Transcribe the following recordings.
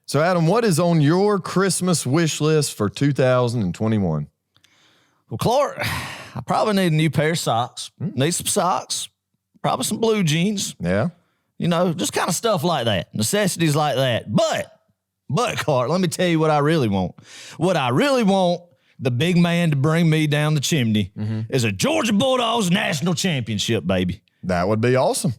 So, Adam, what is on your Christmas wish list for 2021? Well, Clark, I probably need a new pair of socks. Need some socks, probably some blue jeans. Yeah. You know, just kind of stuff like that. Necessities like that. But, Clark, let me tell you what I really want. What I really want, the big man to bring me down the chimney, is a Georgia Bulldogs national championship, baby. That would be awesome.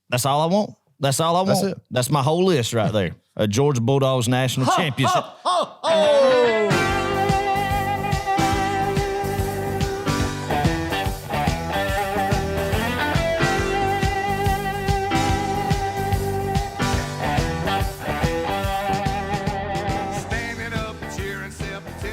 That's all I want. That's all I want. That's it. That's my whole list right there. A Georgia Bulldogs national championship.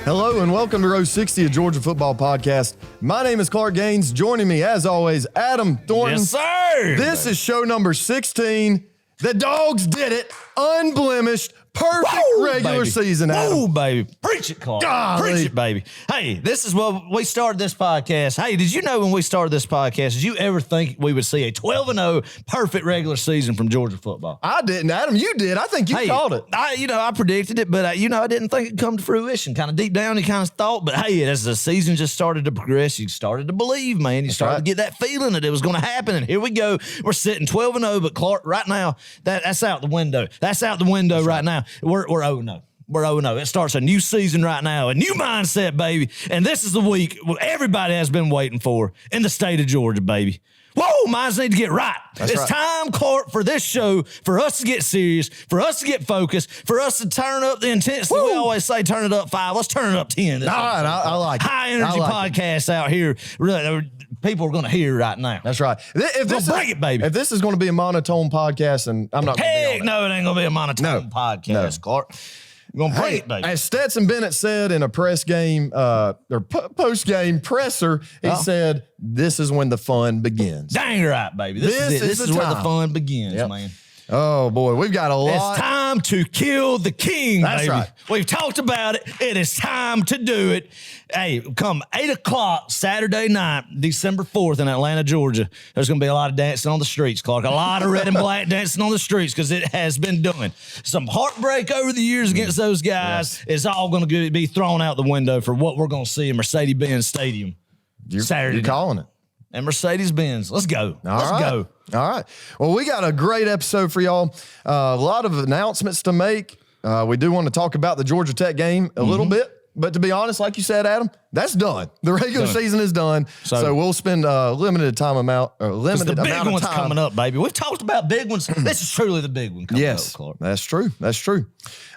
Hello and welcome to Row 60, a Georgia football podcast. My name is Clark Gaines. Joining me, as always, Adam Thornton. Yes, sir. This is show number 16. The Dogs did it. Unblemished. Perfect regular season, Adam. Woo, baby. Preach it, Clark. Golly. Preach it, baby. Hey, this is what we started this podcast. Hey, did you know when we started this podcast, did you ever think we would see a 12-0 perfect regular season from Georgia football? I didn't, Adam. You did. I think you called it. I predicted it, but I didn't think it'd come to fruition. Kind of deep down, you kind of thought, but hey, as the season just started to progress, you started to believe, man. You started to get that feeling that it was going to happen, and here we go. We're sitting 12-0, but Clark, right now, that's out the window. That's out the window right now. We're 0-0. We're 0-0. It starts a new season right now, a new mindset, baby. And this is the week everybody has been waiting for in the state of Georgia, baby. Whoa, minds need to get right. It's time, Clark, for this show, for us to get serious, for us to get focused, for us to turn up the intensity. We always say turn it up 5. Let's turn it up 10. All right, I like it. High energy podcasts out here. Really, people are going to hear right now. That's right. If this bring it, baby. If this is going to be a monotone podcast, and I'm not going to be on it. No, it ain't going to be a monotone podcast, Clark. You're going to bring it, baby. As Stetson Bennett said in a press game or post-game presser, he said, this is when the fun begins. Dang right, baby. This is where the fun begins, man. Oh, boy. We've got a lot. It's time to kill the king, That's baby. right. We've talked about it. It is time to do it. Hey, come 8 o'clock Saturday night, December 4th in Atlanta, Georgia. There's going to be a lot of dancing on the streets, Clark. A lot of red and black dancing on the streets because it has been done. Some heartbreak over the years against those guys is all going to be thrown out the window for what we're going to see in Mercedes-Benz Stadium Saturday night. You're calling it. And Mercedes-Benz. Let's go. Let's go. All right. Well, we got a great episode for y'all. A lot of announcements to make. We do want to talk about the Georgia Tech game a little bit. But to be honest, like you said, Adam, that's done. The regular season is done. So we'll spend a limited amount of time. The big one's coming up, baby. We've talked about big ones. This is truly the big one coming up, Clark. That's true. That's true.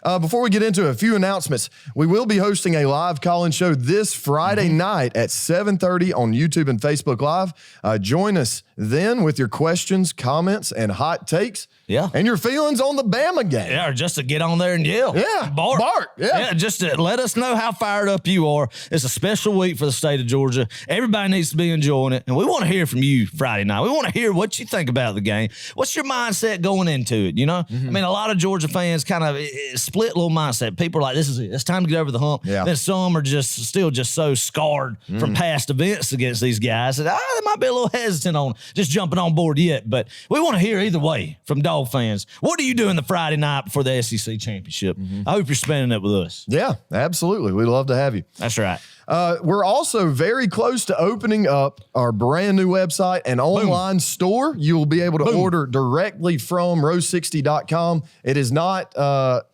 Before we get into a few announcements, we will be hosting a live call-in show this Friday night at 7:30 on YouTube and Facebook Live. Join us then with your questions, comments, and hot takes. Yeah. And your feelings on the Bama game. Yeah, or just to get on there and yell. Yeah. Bark. Yeah. Just to let us know how fired up you are. It's a special week for the state of Georgia. Everybody needs to be enjoying it. And we want to hear from you Friday night. We want to hear what you think about the game. What's your mindset going into it, you know? I mean, a lot of Georgia fans kind of split little mindset. People are like, this is it. It's time to get over the hump. Yeah. Then some are still so scarred from past events against these guys that they might be a little hesitant on just jumping on board yet. But we want to hear either way from Dog fans. What are you doing the Friday night before the SEC Championship? I hope you're spending it with us. Yeah, absolutely. We'd love to have you. That's right. We're also very close to opening up our brand new website and online store. You will be able to order directly from row60.com. It is not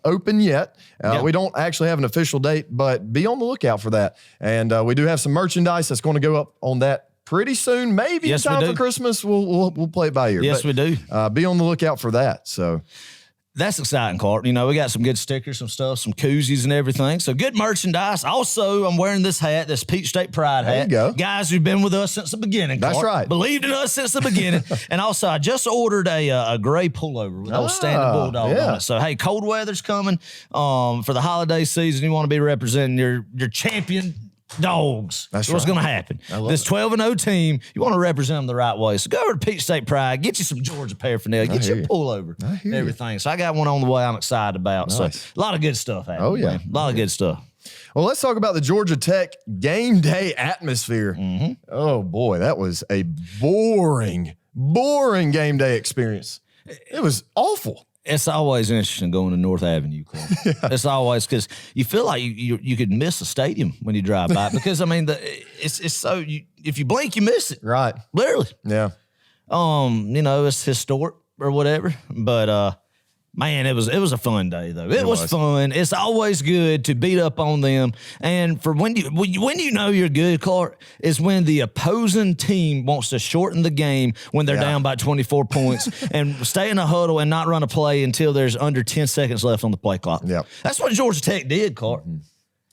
open yet. We don't actually have an official date, but be on the lookout for that. And we do have some merchandise that's going to go up on that pretty soon. Maybe in time for Christmas. We'll play it by ear. Yes, we do. Be on the lookout for that. So that's exciting, Clark. You know, we got some good stickers, some stuff, some koozies and everything. So good merchandise. Also, I'm wearing this hat, this Peach State Pride hat. There you go. Guys who've been with us since the beginning, Clark. That's right. Believed in us since the beginning. And also, I just ordered a gray pullover with old Standing Bulldog on it. So, hey, cold weather's coming for the holiday season. You want to be representing your champion Dogs. That's what's going to happen. This 12-0 team, you want to represent them the right way. So go over to Peach State Pride, get you some Georgia paraphernalia, get you a pullover, everything. So I got one on the way I'm excited about. Nice. So a lot of good stuff happening. Oh, yeah. Man. A lot of good stuff. Well, let's talk about the Georgia Tech game day atmosphere. Oh, boy, that was a boring game day experience. It was awful. It's always interesting going to North Avenue Club. Yeah. It's always because you feel like you could miss a stadium when you drive by because I mean it's so if you blink you miss it, right? Literally. Yeah. It's historic or whatever, but man, it was a fun day though. It was fun. It's always good to beat up on them, and for when you know you're good, Clark, is when the opposing team wants to shorten the game when they're down by 24 points and stay in a huddle and not run a play until there's under 10 seconds left on the play clock. Yeah, that's what Georgia Tech did, Clark. Mm-hmm.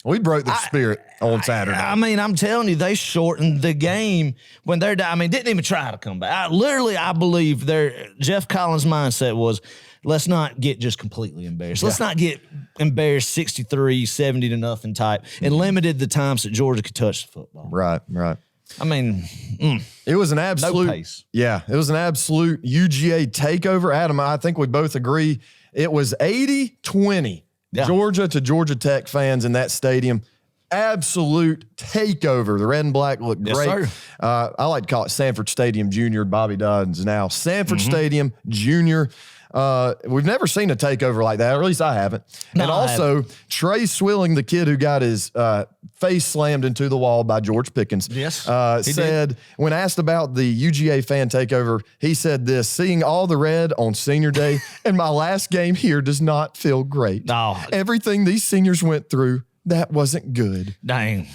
We broke the spirit on Saturday. I mean, I'm telling you, they shortened the game when they're down. I mean, didn't even try to come back. I believe Jeff Collins' mindset was, let's not get just completely embarrassed. Let's not get embarrassed 63, 70 to nothing type, and limited the times that Georgia could touch the football. Right. I mean, it was an absolute no pace. Yeah, it was an absolute UGA takeover. Adam, I think we both agree it was 80-20. Yeah. Georgia to Georgia Tech fans in that stadium. Absolute takeover. The red and black looked great. I like to call it Sanford Stadium Junior. Bobby Dodd's now Sanford Stadium Junior. We've never seen a takeover like that, or at least I haven't. No, and also, Trey Swilling, the kid who got his face slammed into the wall by George Pickens, said, when asked about the UGA fan takeover, he said this: seeing all the red on senior day and my last game here does not feel great. No. Everything these seniors went through, that wasn't good. Dang.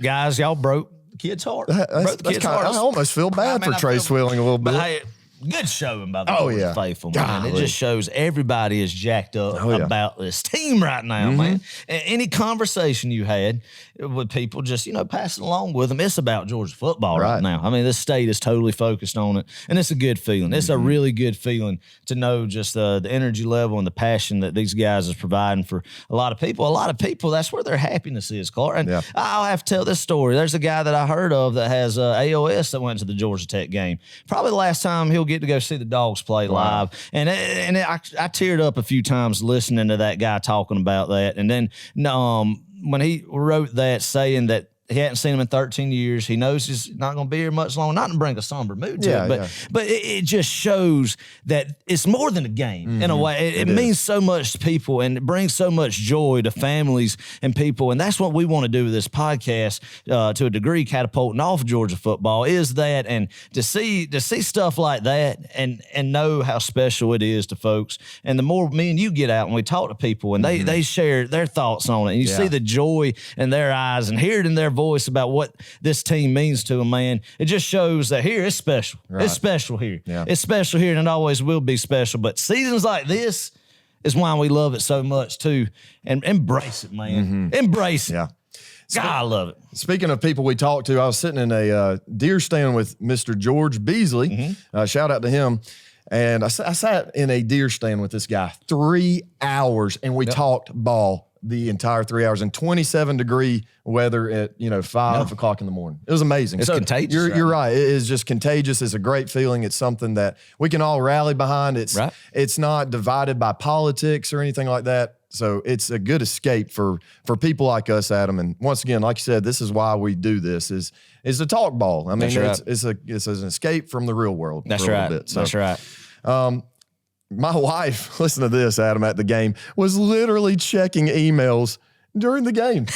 Guys, y'all broke the kid's heart. I almost feel bad for Trey Swilling a little bit. But hey, good showing by the Georgia faithful, man. It just shows everybody is jacked up about this team right now, man. And any conversation you had with people, just, passing along with them, it's about Georgia football right now. I mean, this state is totally focused on it, and it's a good feeling. It's a really good feeling to know just the energy level and the passion that these guys is providing for a lot of people. A lot of people, that's where their happiness is, Clark. And I'll have to tell this story. There's a guy that I heard of that has AOS that went to the Georgia Tech game. Probably the last time he'll get to go see the Dogs play live. And I teared up a few times listening to that guy talking about that. And then when he wrote that, saying that he hadn't seen him in 13 years. He knows he's not going to be here much longer. Not to bring a somber mood to it, but it just shows that it's more than a game in a way. It means so much to people, and it brings so much joy to families and people. And that's what we want to do with this podcast to a degree, catapulting off Georgia football, is that, and to see stuff like that and know how special it is to folks. And the more me and you get out and we talk to people and they share their thoughts on it, and you see the joy in their eyes and hear it in their voice about what this team means to them, man. It just shows that here it's special. Right. It's special here. Yeah. It's special here, and it always will be special. But seasons like this is why we love it so much too. And embrace it, man. Embrace it. Yeah. God, I love it. Speaking of people we talked to, I was sitting in a deer stand with Mr. George Beasley. Shout out to him. And I sat in a deer stand with this guy 3 hours, and we talked ball the entire 3 hours in 27-degree weather at 5 o'clock in the morning. It was amazing. It's contagious. You're right. It is just contagious. It's a great feeling. It's something that we can all rally behind. It's not divided by politics or anything like that. So it's a good escape for people like us, Adam. And once again, like you said, this is why we do this, is to talk ball. I mean, it's an escape from the real world. That's for a right. little bit. So, that's right. My wife, listen to this, Adam, at the game, was literally checking emails during the game.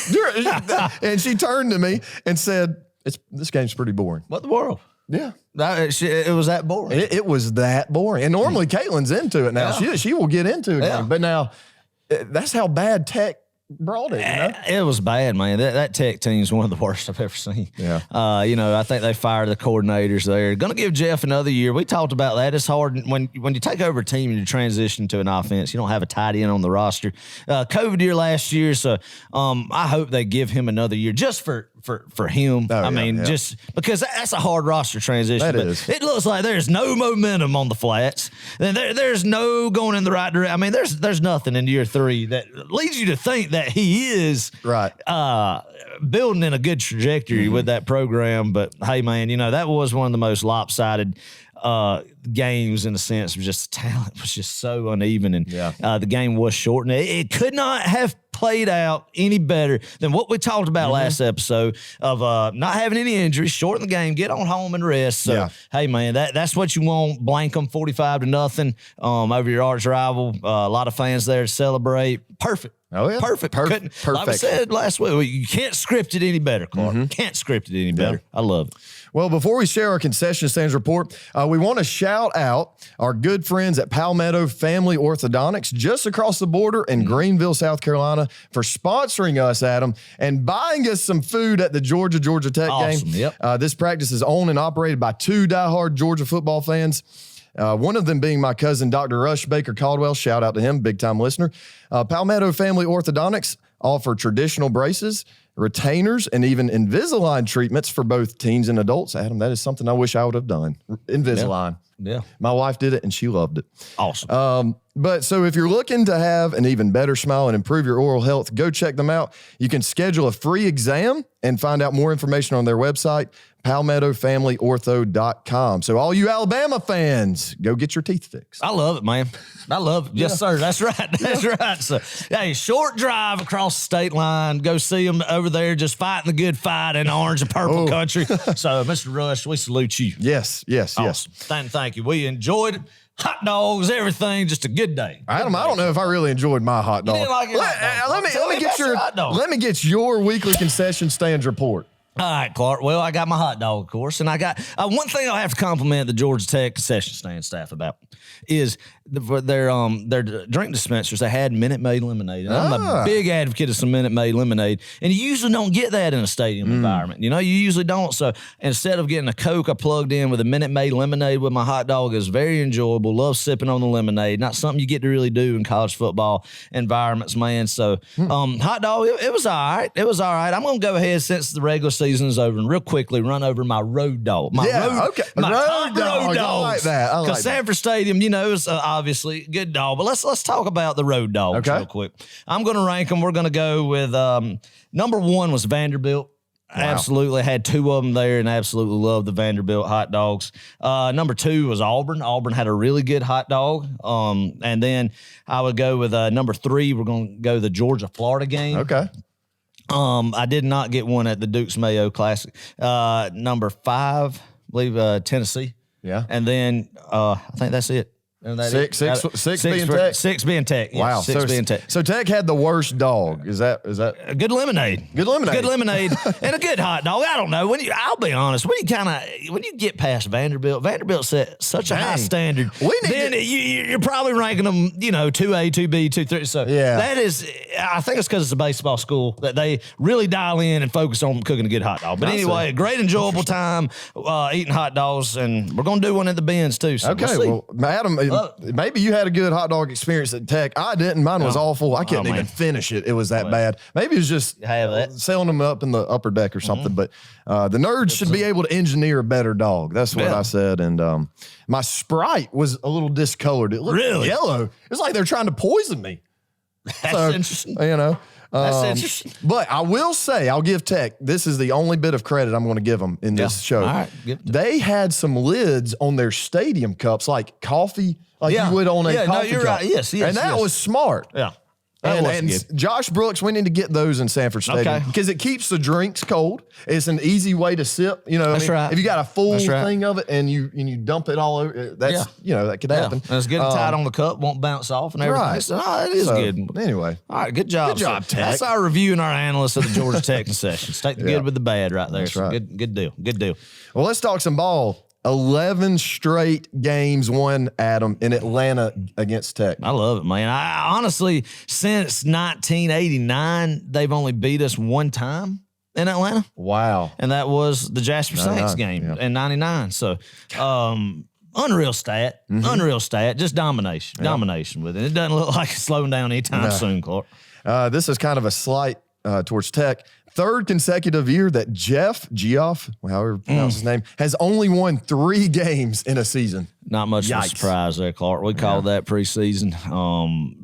And she turned to me and said, this game's pretty boring. What the world? Yeah. It was that boring. It was that boring. And normally Caitlin's into it now. Yeah. She will get into it. Yeah. But now, that's how bad Tech brought it. It was bad, man. That Tech team is one of the worst I've ever seen. Yeah. I think they fired the coordinators there. Going to give Jeff another year. We talked about that. It's hard when you take over a team and you transition to an offense. You don't have a tight end on the roster. COVID year last year, so I hope they give him another year just for him. Just because that's a hard roster transition. That is. It looks like there's no momentum on the flats. There's no going in the right direction. I mean, there's nothing in year 3 that leads you to think that he is building in a good trajectory with that program. But hey, man, that was one of the most lopsided games, in the sense of just talent was just so uneven, and the game was short, and it could not have played out any better than what we talked about last episode of not having any injuries, shorten the game, get on home and rest. So, hey, man, that's what you want. Blank them 45-0 over your arch rival. A lot of fans there to celebrate. Perfect. Oh, yeah. Perfect. Perfect. Like I said last week, you can't script it any better, Clark. Can't script it any better. I love it. Well, before we share our concession stands report, we want to shout out our good friends at Palmetto Family Orthodontics just across the border in Greenville, South Carolina, for sponsoring us, Adam, and buying us some food at the Georgia Tech game. Yep. This practice is owned and operated by two diehard Georgia football fans. One of them being my cousin, Dr. Rush Baker Caldwell. Shout out to him, big-time listener. Palmetto Family Orthodontics offer traditional braces, retainers, and even Invisalign treatments for both teens and adults. Adam, that is something I wish I would have done. Invisalign. Yeah. My wife did it, and she loved it. Awesome. But so if you're looking to have an even better smile and improve your oral health, go check them out. You can schedule a free exam and find out more information on their website, palmettofamilyortho.com. So all you Alabama fans, go get your teeth fixed. I love it, man. I love it. Yes, sir. That's right. That's right. So, hey, short drive across the state line. Go see them over there just fighting the good fight in orange and purple country. So, Mr. Rush, we salute you. Yes. Awesome. Thank you. We enjoyed it. Hot dogs, everything. Just a good day. Adam, I don't know if I really enjoyed my hot dog. You didn't like your hot dog. Let me get your weekly concession stands report. All right, Clark. Well, I got my hot dog, of course, and I got one thing I'll have to compliment the Georgia Tech concession stand staff about is their drink dispensers. They had Minute Maid lemonade. And I'm a big advocate of some Minute Maid lemonade, and you usually don't get that in a stadium environment. You know, you usually don't. So instead of getting a Coke, I plugged in with a Minute Maid lemonade with my hot dog. It was very enjoyable. Love sipping on the lemonade. Not something you get to really do in college football environments, man. So hot dog, it was all right. It was all right. I'm gonna go ahead since the regular season is over and real quickly run over my road dog. My road dog. I like that. Because Sanford Stadium, you know, is obviously a good dog. But let's talk about the road dogs real quick. I'm going to rank them. We're going to go with number one was Vanderbilt. Wow. Absolutely had two of them there and absolutely loved the Vanderbilt hot dogs. Number two was Auburn. Auburn had a really good hot dog. And then I would go with number three. We're going to go the Georgia-Florida game. Okay. I did not get one at the Dukes Mayo Classic. Number five, I believe Tennessee. Yeah. And then I think that's it. Six being Tech? Six being Tech. Yeah, wow. Six being Tech. So Tech had the worst dog. Is that a good lemonade? Good lemonade. Good lemonade and a good hot dog. I don't know. I'll be honest. When you get past Vanderbilt set such a high standard. You're probably ranking them, 2A, 2B, 2, 3. So that is, I think it's because it's a baseball school that they really dial in and focus on cooking a good hot dog. But anyway, a great enjoyable time eating hot dogs, and we're gonna do one at the Benz too. So okay, well, Adam, maybe you had a good hot dog experience at Tech. I didn't. Mine was awful. I couldn't even finish it. It was that bad. Maybe it was just selling them up in the upper deck or something. But the nerds should be able to engineer a better dog. That's what I said. And my Sprite was a little discolored. It looked yellow. It's like they're trying to poison me. That's interesting. That's interesting. But I will say, I'll give Tech, this is the only bit of credit I'm going to give them in this show. All right, they had some lids on their stadium cups, like coffee, you would on a coffee cup. Right. Yes, and that was smart. Yeah. And Josh Brooks, we need to get those in Sanford Stadium because it keeps the drinks cold. It's an easy way to sip. That's right. If you got a full thing of it and you dump it all over, that's that could happen. And it's good and tight on the cup, won't bounce off and everything. Right. So, it is good. Anyway, all right, good job. Good job, Tech. That's our review and our analyst of the Georgia Tech concessions. Take the good with the bad right there. That's right. Good deal. Good deal. Well, let's talk some ball. 11 straight games won, Adam, in Atlanta against Tech. I love it, man. I honestly, since 1989, they've only beat us one time in Atlanta. Wow. And that was the Jasper Saints game in 99. So, unreal stat. Unreal stat. Just domination. Domination with it. It doesn't look like it's slowing down anytime soon, Clark. This is kind of a slight towards Tech. Third consecutive year that Geoff, however you pronounce his name, has only won 3 games in a season. Not much of a surprise there, Clark. We called that preseason.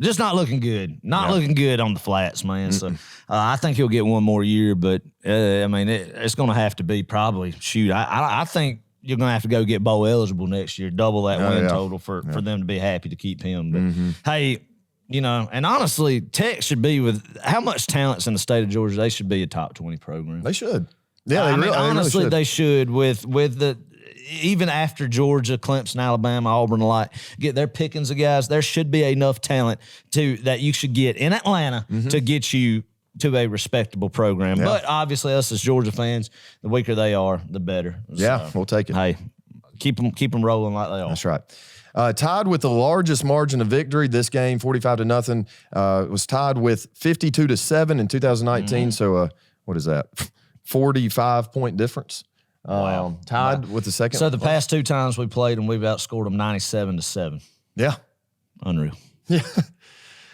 Just not looking good. Not looking good on the flats, man. So I think he'll get one more year, but it's going to have to be probably, I think you're going to have to go get bowl eligible next year, double that win total for them to be happy to keep him. But hey, You know, and honestly, Tech should be with how much talent's in the state of Georgia. They should be a top 20 program. They should. Yeah, honestly, they should with the even after Georgia, Clemson, Alabama, Auburn, alike get their pickings of guys. There should be enough talent that you should get in Atlanta to get you to a respectable program. Yeah. But obviously, us as Georgia fans, the weaker they are, the better. Yeah, we'll take it. Hey, keep them rolling like they are. That's right. Tied with the largest margin of victory this game, 45-0. Was tied with 52-7 in 2019. So what is that? 45-point difference. Wow. Tied with the second. So the past 2 times we played them, we've outscored them 97-7. Yeah. Unreal. Yeah.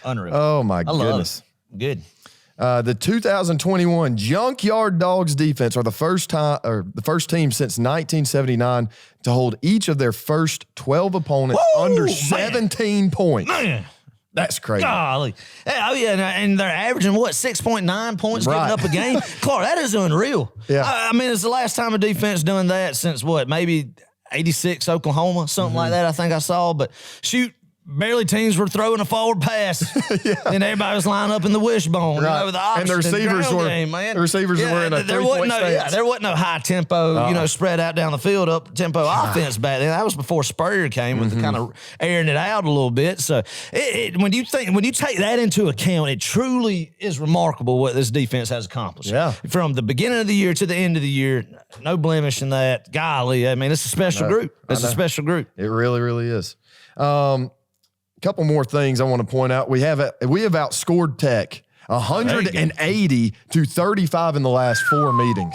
Unreal. Oh my goodness. Good. The 2021 Junkyard Dogs defense are the first team since 1979 to hold each of their first 12 opponents under 17 points. Man. That's crazy. Golly. Oh, yeah, and they're averaging, 6.9 points giving up a game? Clark, that is unreal. Yeah. I mean, it's the last time a defense done that since maybe 86 Oklahoma, something like that I think I saw. But shoot, barely teams were throwing a forward pass, and everybody was lining up in the wishbone. Right. The option, and the receivers were in a three-point stance. There wasn't no high tempo, spread out down the field, up tempo offense back then. That was before Spurrier came with the kind of airing it out a little bit. So when you take that into account, it truly is remarkable what this defense has accomplished. Yeah. From the beginning of the year to the end of the year, no blemish in that. Golly, I mean, it's a special group. It's a special group. It really, really is. Couple more things I want to point out. We have outscored Tech 180-35 in the last 4 meetings.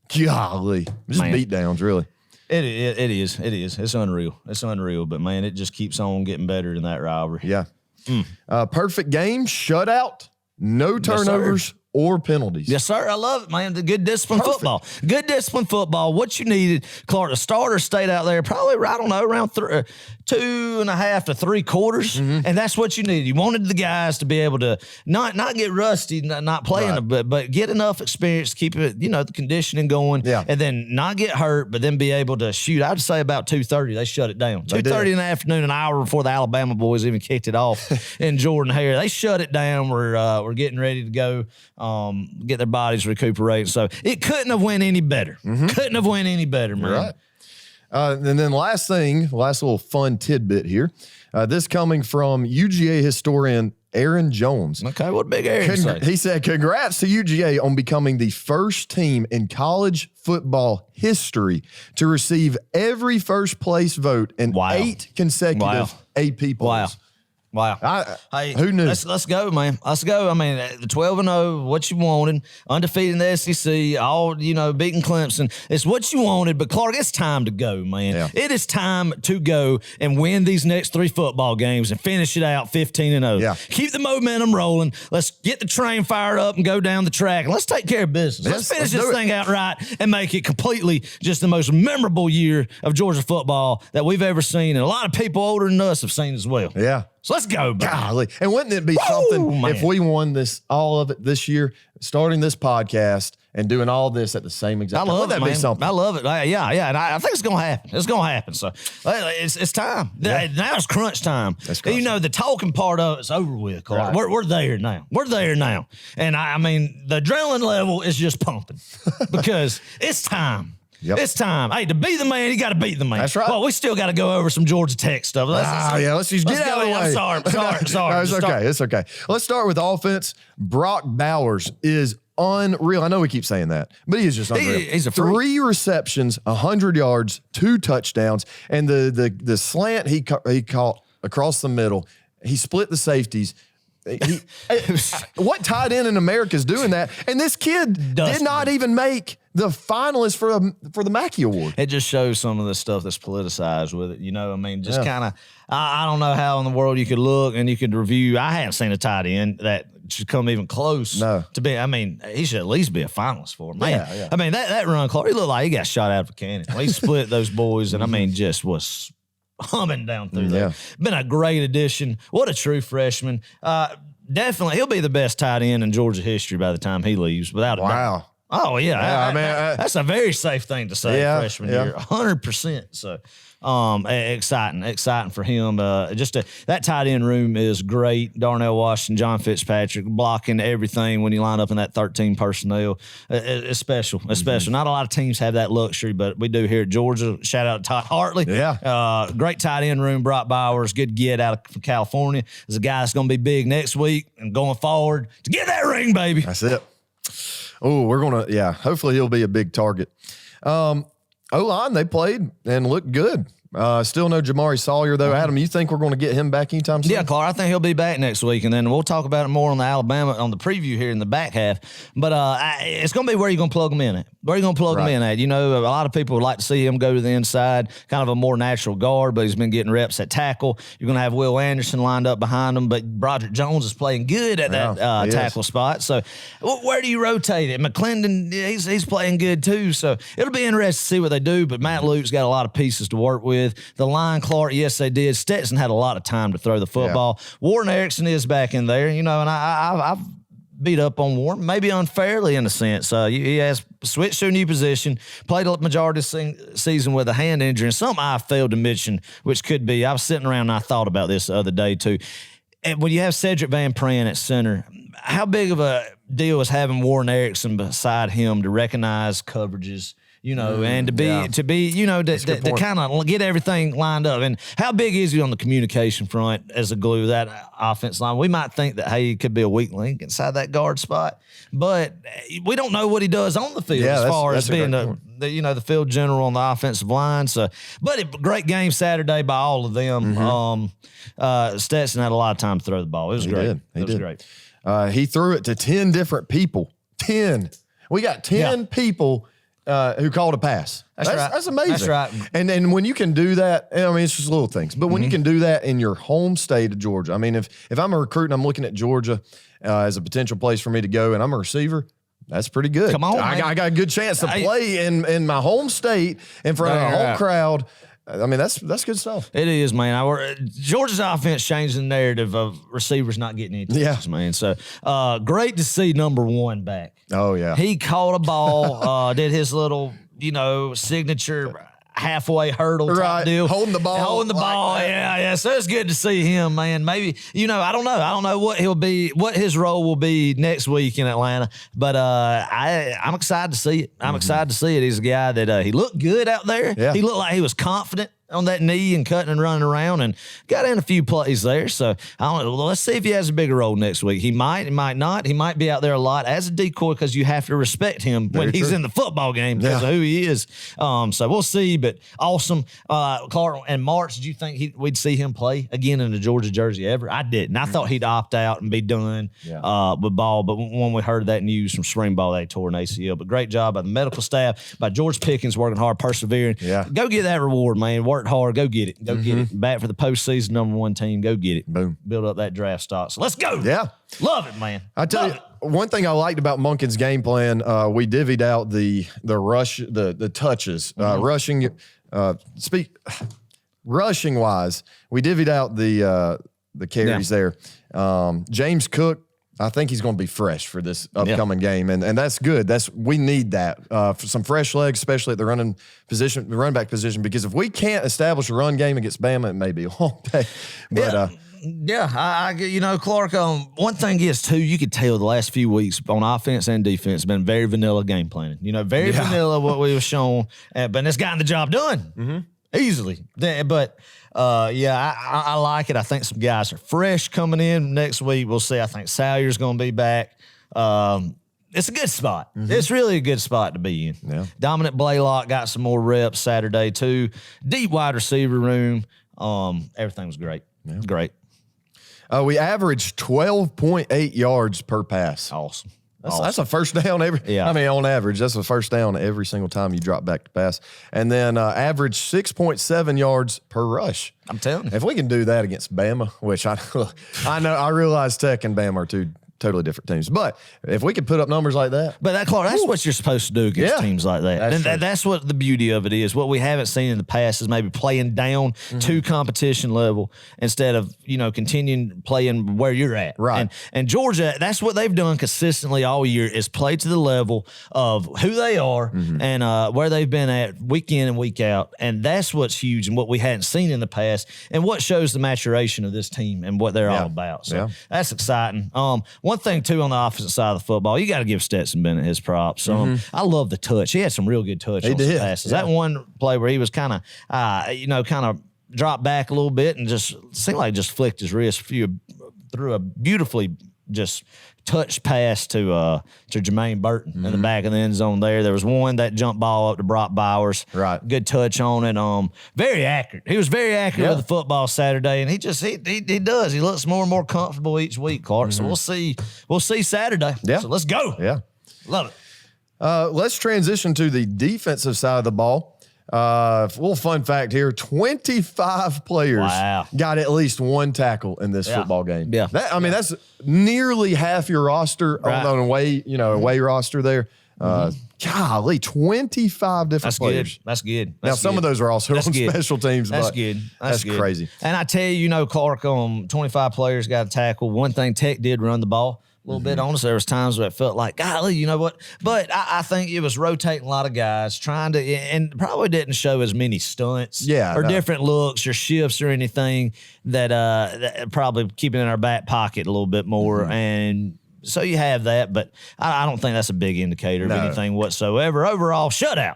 Golly, just beatdowns, really. It is. It's unreal. It's unreal. But man, it just keeps on getting better in that rivalry. Yeah. Perfect game, shutout, no turnovers or penalties. Yes, sir. I love it, man. The good disciplined football. Good disciplined football. What you needed, Clark, the starter stayed out there probably, I don't know, around 2.5 to 3/4. And that's what you needed. You wanted the guys to be able to not get rusty, not playing, but get enough experience to keep it, the conditioning going. Yeah. And then not get hurt, but then be able to shoot. I'd say about 2:30, they shut it down. 2:30 in the afternoon, an hour before the Alabama boys even kicked it off in Jordan-Hare. They shut it down. We're getting ready to go. Get their bodies recuperating. So it couldn't have went any better. Couldn't have went any better, man. Right. And then last little fun tidbit here. This coming from UGA historian Aaron Jones. Okay, what big Aaron say? He said, congrats to UGA on becoming the first team in college football history to receive every first place vote in 8 consecutive AP polls. Wow. Hey, who knew? Let's go, man. Let's go. I mean, the 12-0, what you wanted, undefeated in the SEC, all, beating Clemson. It's what you wanted, but Clark, it's time to go, man. Yeah. It is time to go and win these next 3 football games and finish it out 15-0. Yeah. Keep the momentum rolling. Let's get the train fired up and go down the track. And let's take care of business. Let's finish this thing out right and make it completely just the most memorable year of Georgia football that we've ever seen. And a lot of people older than us have seen as well. Yeah. So let's go, bro. Golly. And wouldn't it be something if we won all of it this year, starting this podcast and doing all this at the same exact time? Wouldn't that be something? I love it. Yeah. And I think it's going to happen. It's going to happen. So it's time. Yeah. Now it's crunch time. That's crunch time. The talking part of it's over with, Clark. Right. We're there now. We're there now. And I mean, the adrenaline level is just pumping because it's time. Yep. It's time. Hey, to be the man, you got to beat the man. That's right. Well, we still got to go over some Georgia Tech stuff. Let's just get out of the way. I'm sorry. No, it's okay. It's okay. Let's start with offense. Brock Bowers is unreal. I know we keep saying that, but he is just unreal. He's a freak. 3 receptions, 100 yards, 2 touchdowns, and the slant he caught across the middle. He split the safeties. What tight end in America is doing that? And this kid did not even make the finalist for the Mackey Award. It just shows some of the stuff that's politicized with it. Just kind of, I don't know how in the world you could look and you could review. I haven't seen a tight end that should come even close to be. I mean, he should at least be a finalist for him. Man, yeah. I mean, that run, Clark, he looked like he got shot out of a cannon. He split those boys and, I mean, just was humming down through there. Been a great addition. What a true freshman. Definitely, he'll be the best tight end in Georgia history by the time he leaves, without a doubt. Oh, yeah. Yeah, I mean, that's a very safe thing to say freshman year. 100%. So, exciting for him. That tight end room is great. Darnell Washington, John Fitzpatrick blocking everything when you line up in that 13 personnel. It's special. It's special. Not a lot of teams have that luxury, but we do here at Georgia. Shout out to Todd Hartley. Yeah. Great tight end room. Brock Bowers, good get out of California. There's a guy that's going to be big next week and going forward to get that ring, baby. That's it. Oh, we're going to, hopefully he'll be a big target. O-line, they played and looked good. Still no Jamari Sawyer, though. Adam, you think we're going to get him back anytime soon? Yeah, Clark, I think he'll be back next week, and then we'll talk about it more on the preview here in the back half. But it's going to be where you're going to plug him in at. Where you going to plug him in at? You know, a lot of people would like to see him go to the inside, kind of a more natural guard, but he's been getting reps at tackle. You're going to have Will Anderson lined up behind him, but Broderick Jones is playing good at that tackle spot. So where do you rotate it? McClendon, he's playing good too. So it'll be interesting to see what they do, but Matt Luke's got a lot of pieces to work with. The line, Clark, yes, they did. Stetson had a lot of time to throw the football. Yeah. Warren Erickson is back in there, you know, and I've beat up on Warren, maybe unfairly in a sense. He has switched to a new position, played a majority of the season with a hand injury, and something I failed to mention, which could be, I was sitting around and I thought about this the other day too. And when you have Cedric Van Pran at center, how big of a deal is having Warren Erickson beside him to recognize coverages, you know, and to be, you know, to kind of get everything lined up. And how big is he on the communication front as a glue, that offense line? We might think that, hey, he could be a weak link inside that guard spot, but we don't know what he does on the field as far as being the field general on the offensive line. So, but a great game Saturday by all of them. Stetson had a lot of time to throw the ball. It was great. It was great. He threw it to 10 different people. 10. We got 10 people who called a pass. That's right. That's amazing. That's right. And then when you can do that, I mean, it's just little things. But when you can do that in your home state of Georgia, I mean, if I'm a recruit and I'm looking at Georgia as a potential place for me to go and I'm a receiver, that's pretty good. Come on, I got a good chance to play in my home state in front of a whole crowd. I mean, that's good stuff. It is, man. Georgia's offense changed the narrative of receivers not getting any touches, man. So great to see number one back. Oh, yeah. He caught a ball, did his little, signature halfway hurdle type deal. Holding the ball. Yeah. So it's good to see him, man. Maybe, I don't know what his role will be next week in Atlanta, but I'm excited to see it. I'm excited to see it. He's a guy that he looked good out there. Yeah. He looked like he was confident on that knee and cutting and running around and got in a few plays there. So I don't know. Well, let's see if he has a bigger role next week. He might not. He might be out there a lot as a decoy because you have to respect him when he's in the football game because of who he is. So we'll see, but awesome. Clark, and March, did you think we'd see him play again in the Georgia jersey ever? I didn't. I thought he'd opt out and be done with ball, but when we heard that news from spring ball, they tore an ACL. But great job by the medical staff, by George Pickens working hard, persevering. Yeah. Go get that reward, man. Work hard, go get it. Go get it. Back for the postseason, number one team, go get it. Boom. Build up that draft stock. So let's go. Yeah. Love it, man. I tell you, one thing I liked about Monken's game plan, we divvied out the rush, the touches, rushing wise, we divvied out the carries there. James Cook, I think he's going to be fresh for this upcoming game, and that's good. We need that for some fresh legs, especially at the running back position. Because if we can't establish a run game against Bama, it may be a long day. But Clark. One thing is too, you could tell the last few weeks on offense and defense been very vanilla game planning. Very vanilla what we were shown, but it's gotten the job done easily. But. I like it. I think some guys are fresh coming in next week. We'll see. I think Salyer's going to be back. It's a good spot. It's really a good spot to be in. Yeah. Dominic Blaylock got some more reps Saturday too. Deep wide receiver room. Everything was great. Yeah. Great. We averaged 12.8 yards per pass. Awesome. That's a first down on average, that's a first down every single time you drop back to pass. And then average 6.7 yards per rush. I'm telling you. If we can do that against Bama, which I realize Tech and Bama are two totally different teams. But if we could put up numbers like that. But that's what you're supposed to do against teams like that. That's what the beauty of it is. What we haven't seen in the past is maybe playing down to competition level instead of, continuing playing where you're at. Right. And Georgia, that's what they've done consistently all year is play to the level of who they are and where they've been at week in and week out. And that's what's huge and what we hadn't seen in the past and what shows the maturation of this team and what they're all about. So that's exciting. One thing, too, on the offensive side of the football, you got to give Stetson Bennett his props. I love the touch. He had some real good touch on some passes. That one play where he was kind of dropped back a little bit and just seemed like just flicked his wrist through a beautifully just touch pass to Jermaine Burton in the back of the end zone there. There was one, that jump ball up to Brock Bowers. Right. Good touch on it. Very accurate. He was very accurate with the football Saturday, and he does. He looks more and more comfortable each week, Clark. So we'll see Saturday. Yeah. So let's go. Yeah. Love it. Let's transition to the defensive side of the ball. Little fun fact here: 25 players got at least one tackle in this football game. Yeah, that's nearly half your roster on an away roster there. Golly, 25 different players. That's good. Now some of those are also on special teams. That's but good. That's crazy. And I tell you, Clark, 25 players got a tackle. One thing, Tech did run the ball a little bit on us. There was times where it felt like, golly, you know what? But I think it was rotating a lot of guys, trying to, and probably didn't show as many stunts different looks or shifts or anything that probably keeping in our back pocket a little bit more. And so you have that, but I don't think that's a big indicator of anything whatsoever. Overall, shutout.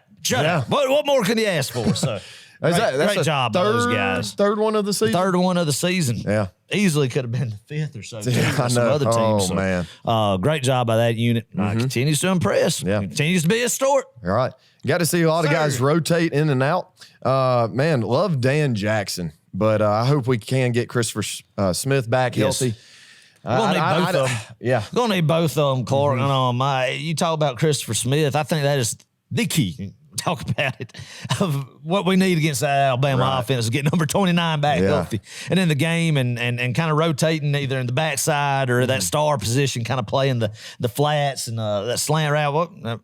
What more can you ask for? So great job by those guys. Third one of the season. Third one of the season. Yeah. Easily could have been the fifth or so. I know. Some other teams. Oh, man. Great job by that unit. Continues to impress. Yeah. Continues to be a story. All right. Got to see a lot of guys rotate in and out. Man, love Dan Jackson, but I hope we can get Christopher Smith back healthy. We're going to need both of them. Yeah. We're going to need both of them, Clark. You talk about Christopher Smith. I think that is the key. Talk about it of what we need against that Alabama offense is get number 29 back healthy and in the game and kind of rotating either in the backside or that star position, kind of playing the flats and that slant route.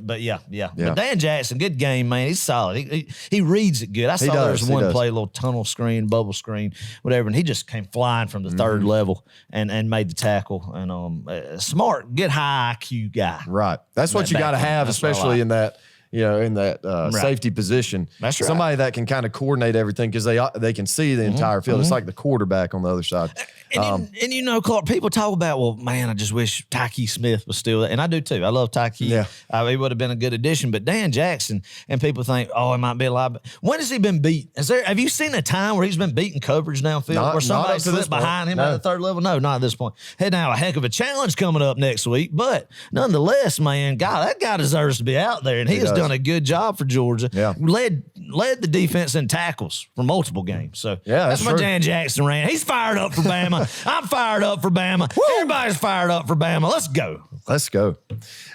But Dan Jackson, good game, man. He's solid. He reads it good. I saw there was one play, a little tunnel screen, bubble screen, whatever, and he just came flying from the third level and made the tackle. And smart, good high IQ guy. Right. That's what you got to have, especially in that. In that safety position. That's right. Somebody that can kind of coordinate everything because they can see the entire field. It's like the quarterback on the other side. And Clark, people talk about, well, man, I just wish Tyke Smith was still there. And I do too. I love Tyke. Yeah. He would have been a good addition. But Dan Jackson, and people think, oh, it might be a lot. When has he been beat? Have you seen a time where he's been beating coverage downfield where somebody slipped behind him at the third level? No, not at this point. Hey, now a heck of a challenge coming up next week. But nonetheless, man, that guy deserves to be out there. And he has done a good job for Georgia. Yeah. Led the defense in tackles for multiple games. So that's my Dan Jackson ran. He's fired up for Bama. I'm fired up for Bama. Everybody's fired up for Bama. Let's go. Let's go.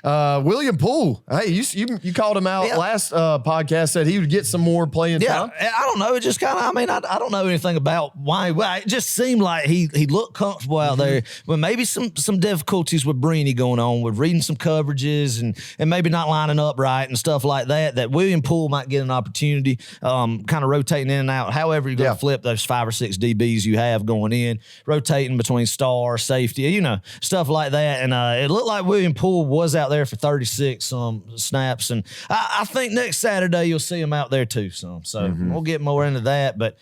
William Poole. Hey, you called him out last podcast, said he would get some more playing time. I don't know. It just kind of, I don't know anything about why. It just seemed like he looked comfortable out there, but maybe some difficulties with Breeny going on with reading some coverages and maybe not lining up right and stuff like that William Poole might get an opportunity, kind of rotating in and out. However you're going to flip those 5 or 6 DBs you have going in, rotating between star, safety, stuff like that. And it looked like William Poole was out there for 36 snaps. And I think next Saturday you'll see him out there too. So we'll get more into that. But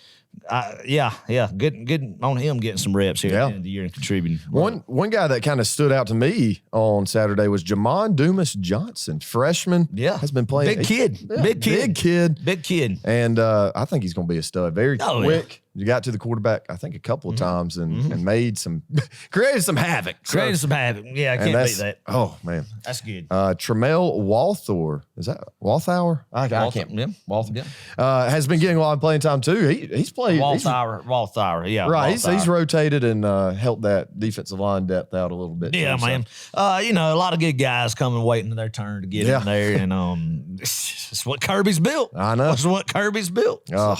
good on him getting some reps here at the end of the year and contributing. One guy that kind of stood out to me on Saturday was Jamon Dumas Johnson, freshman. Yeah, has been playing. Big kid. And I think he's going to be a stud. Very quick. Yeah. You got to the quarterback, I think, a couple of times and made created some havoc. Yeah, I can't beat that. Oh, man. That's good. Tremel Walthor. Is that Walthour? I can't. Yeah. Walthor. Has been getting a lot of playing time, too. He's played. Walthour, yeah. Right. He's rotated and helped that defensive line depth out a little bit. Yeah, too, man. A lot of good guys coming waiting their turn to get in there. And it's what Kirby's built. I know. It's what Kirby's built. So.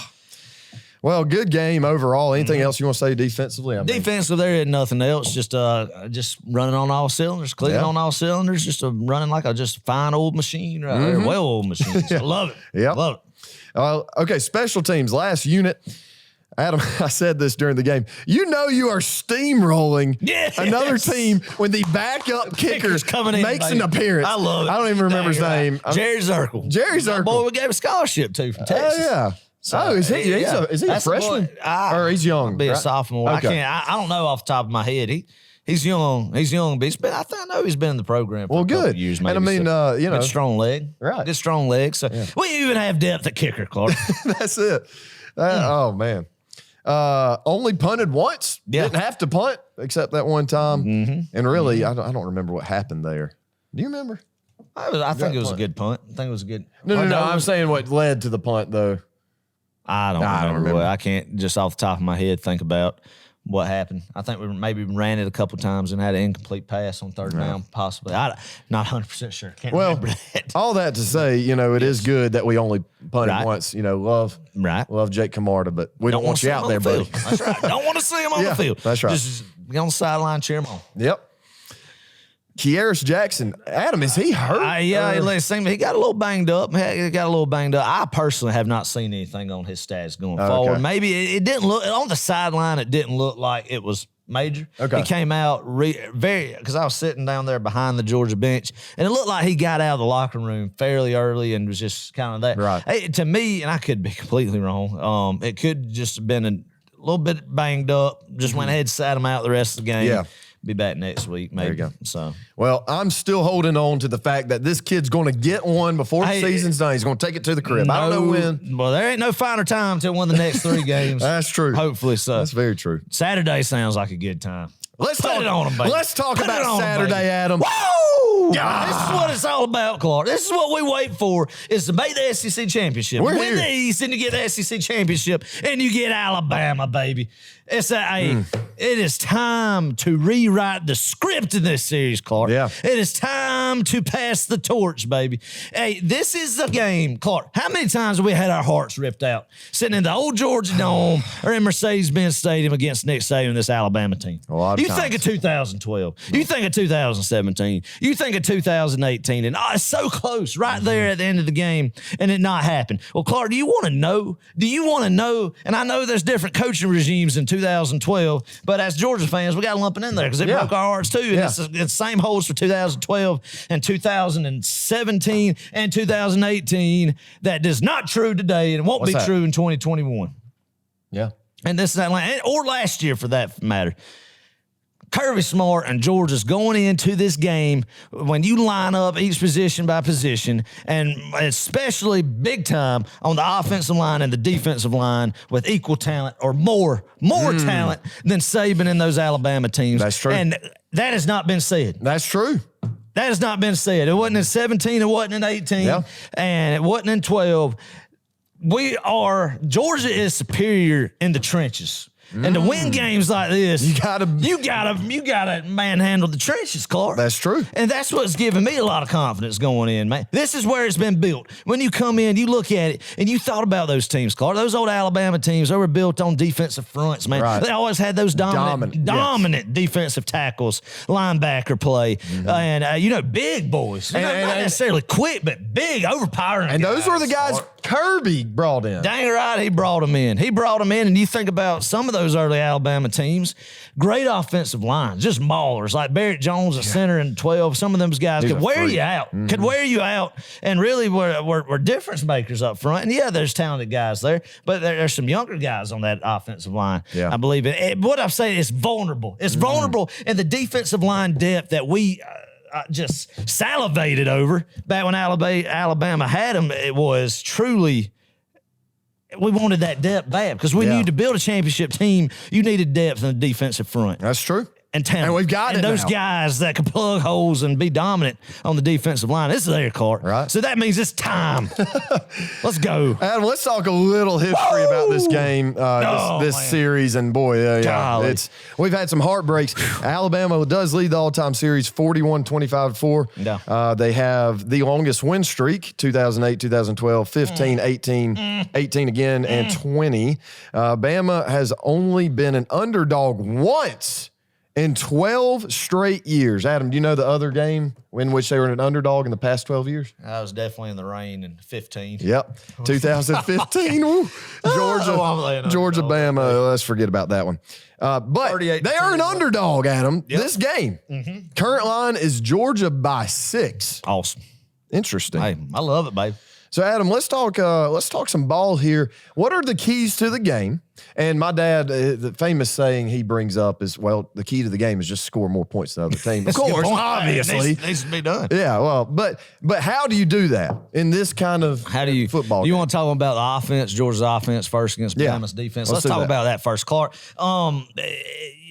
Well, good game overall. Anything else you want to say defensively? Defensively, there is nothing else. Just running on all cylinders, clicking on all cylinders, just running like a just fine old machine right there. Well-oiled machine. I love it. Yeah. Love it. Okay, special teams, last unit. Adam, I said this during the game. You know you are steamrolling another team when the backup kicker makes an appearance. I love it. I don't even remember his name. Jerry Zirkle. Jerry Zirkle. Boy, we gave a scholarship to from Texas. Oh, yeah. So, is he a freshman? Or he's young? Be a sophomore. Okay. I don't know off the top of my head. He's young. He's young, but I know he's been in the program for a couple years. Maybe. And I mean, good strong leg. Right. Good strong leg. So we even have depth at kicker, Clark. That's it. Oh, man. Only punted once. Didn't have to punt except that one time. And really, I don't remember what happened there. Do you remember? I think it was a good punt. I think it was a good. No. I'm saying what led to the punt, though. I don't remember. I can't just off the top of my head think about what happened. I think we maybe ran it a couple times and had an incomplete pass on third down, possibly. I'm not 100% sure. Can't remember that. All that to say, it is good that we only punted once. Love Jake Camarda, but we don't want you out there, buddy. That's right. Don't want to see him on the field. That's right. Just be on the sideline, cheer him on. Yep. Kearis Jackson. Adam, is he hurt? He got a little banged up. I personally have not seen anything on his stats going forward. Maybe it didn't look on the sideline. It didn't look like it was major. Okay. He came out because I was sitting down there behind the Georgia bench, and it looked like he got out of the locker room fairly early and was just kind of that. Right. To me, and I could be completely wrong. It could just have been a little bit banged up. Just went ahead and sat him out the rest of the game. Yeah. Be back next week, maybe. There you go. So, well, I'm still holding on to the fact that this kid's going to get one before the season's done. He's going to take it to the crib. I don't know when. Well, there ain't no finer time till one of the next 3 games. That's true. Hopefully so. That's very true. Saturday sounds like a good time. Let's talk about Saturday, Adam. Woo! Yeah. This is what it's all about, Clark. This is what we wait for, is to make the SEC Championship. Win the East and you get the SEC Championship, and you get Alabama, baby. It is time to rewrite the script in this series, Clark. Yeah. It is time to pass the torch, baby. Hey, this is the game, Clark. How many times have we had our hearts ripped out sitting in the old Georgia Dome or in Mercedes-Benz Stadium against Nick Saban, this Alabama team? You think of 2012. You think of 2017. You think of 2018. And it's so close right there at the end of the game, and it not happened. Well, Clark, do you want to know? And I know there's different coaching regimes in 2012, but as Georgia fans, we got to lump it in there because it broke our hearts too. And it's the same holds for 2012 and 2017 and 2018. That is not true today and won't be true in 2021. Yeah. And this is Atlanta, or last year for that matter. Kirby Smart and Georgia's going into this game when you line up each position by position, and especially big time on the offensive line and the defensive line with equal talent or more talent than Saban and those Alabama teams. That's true. And that has not been said. That's true. That has not been said. It wasn't in 17, it wasn't in 18, and it wasn't in 12. Georgia is superior in the trenches. And to win games like this, you gotta manhandle the trenches, Clark. That's true. And that's what's giving me a lot of confidence going in, man. This is where it's been built. When you come in, you look at it, and you thought about those teams, Clark. Those old Alabama teams, they were built on defensive fronts, man. Right. They always had those dominant defensive tackles, linebacker play, and big boys. Not necessarily quick, but big, overpowering. And guys, those were the guys Kirby brought in. Dang right, he brought them in. And you think about some of those early Alabama teams, great offensive lines, just maulers like Barrett Jones, a center in 12. Some of those guys could wear you out, and really were difference makers up front. And there's talented guys there, but there's some younger guys on that offensive line. I believe it. What I'm saying is vulnerable. It's vulnerable in the defensive line depth that we just salivated over back when Alabama had them. It was truly. We wanted that depth bad because we needed to build a championship team. You needed depth in the defensive front. That's true. and talent. And we've got it those now. guys that can plug holes and be dominant on the defensive line. It's there, Clark. Right. So that means it's time. Let's go. Adam, let's talk a little history about this game, this series, and boy, we've had some heartbreaks. Alabama does lead the all-time series 41-25-4. Yeah. They have the longest win streak, 2008, 2012, 15, 18 again, and 20. Bama has only been an underdog once in 12 straight years. Adam, do you know the other game in which they were an underdog in the past 12 years? I was definitely in the rain in 15. Yep. 2015. Woo. Georgia, Bama. Let's forget about that one. But they are an underdog, Adam. Yep. This game. Current line is Georgia by 6. Awesome. Interesting. Hey, I love it, babe. So, Adam, let's talk some ball here. What are the keys to the game? And my dad, the famous saying he brings up is, well, the key to the game is just score more points than the other team. Of course, obviously. It needs to be done. Yeah, well, but how do you do that in this kind of football game? You want to talk about the offense, Georgia's offense first against Bama's defense? Let's talk about that first, Clark.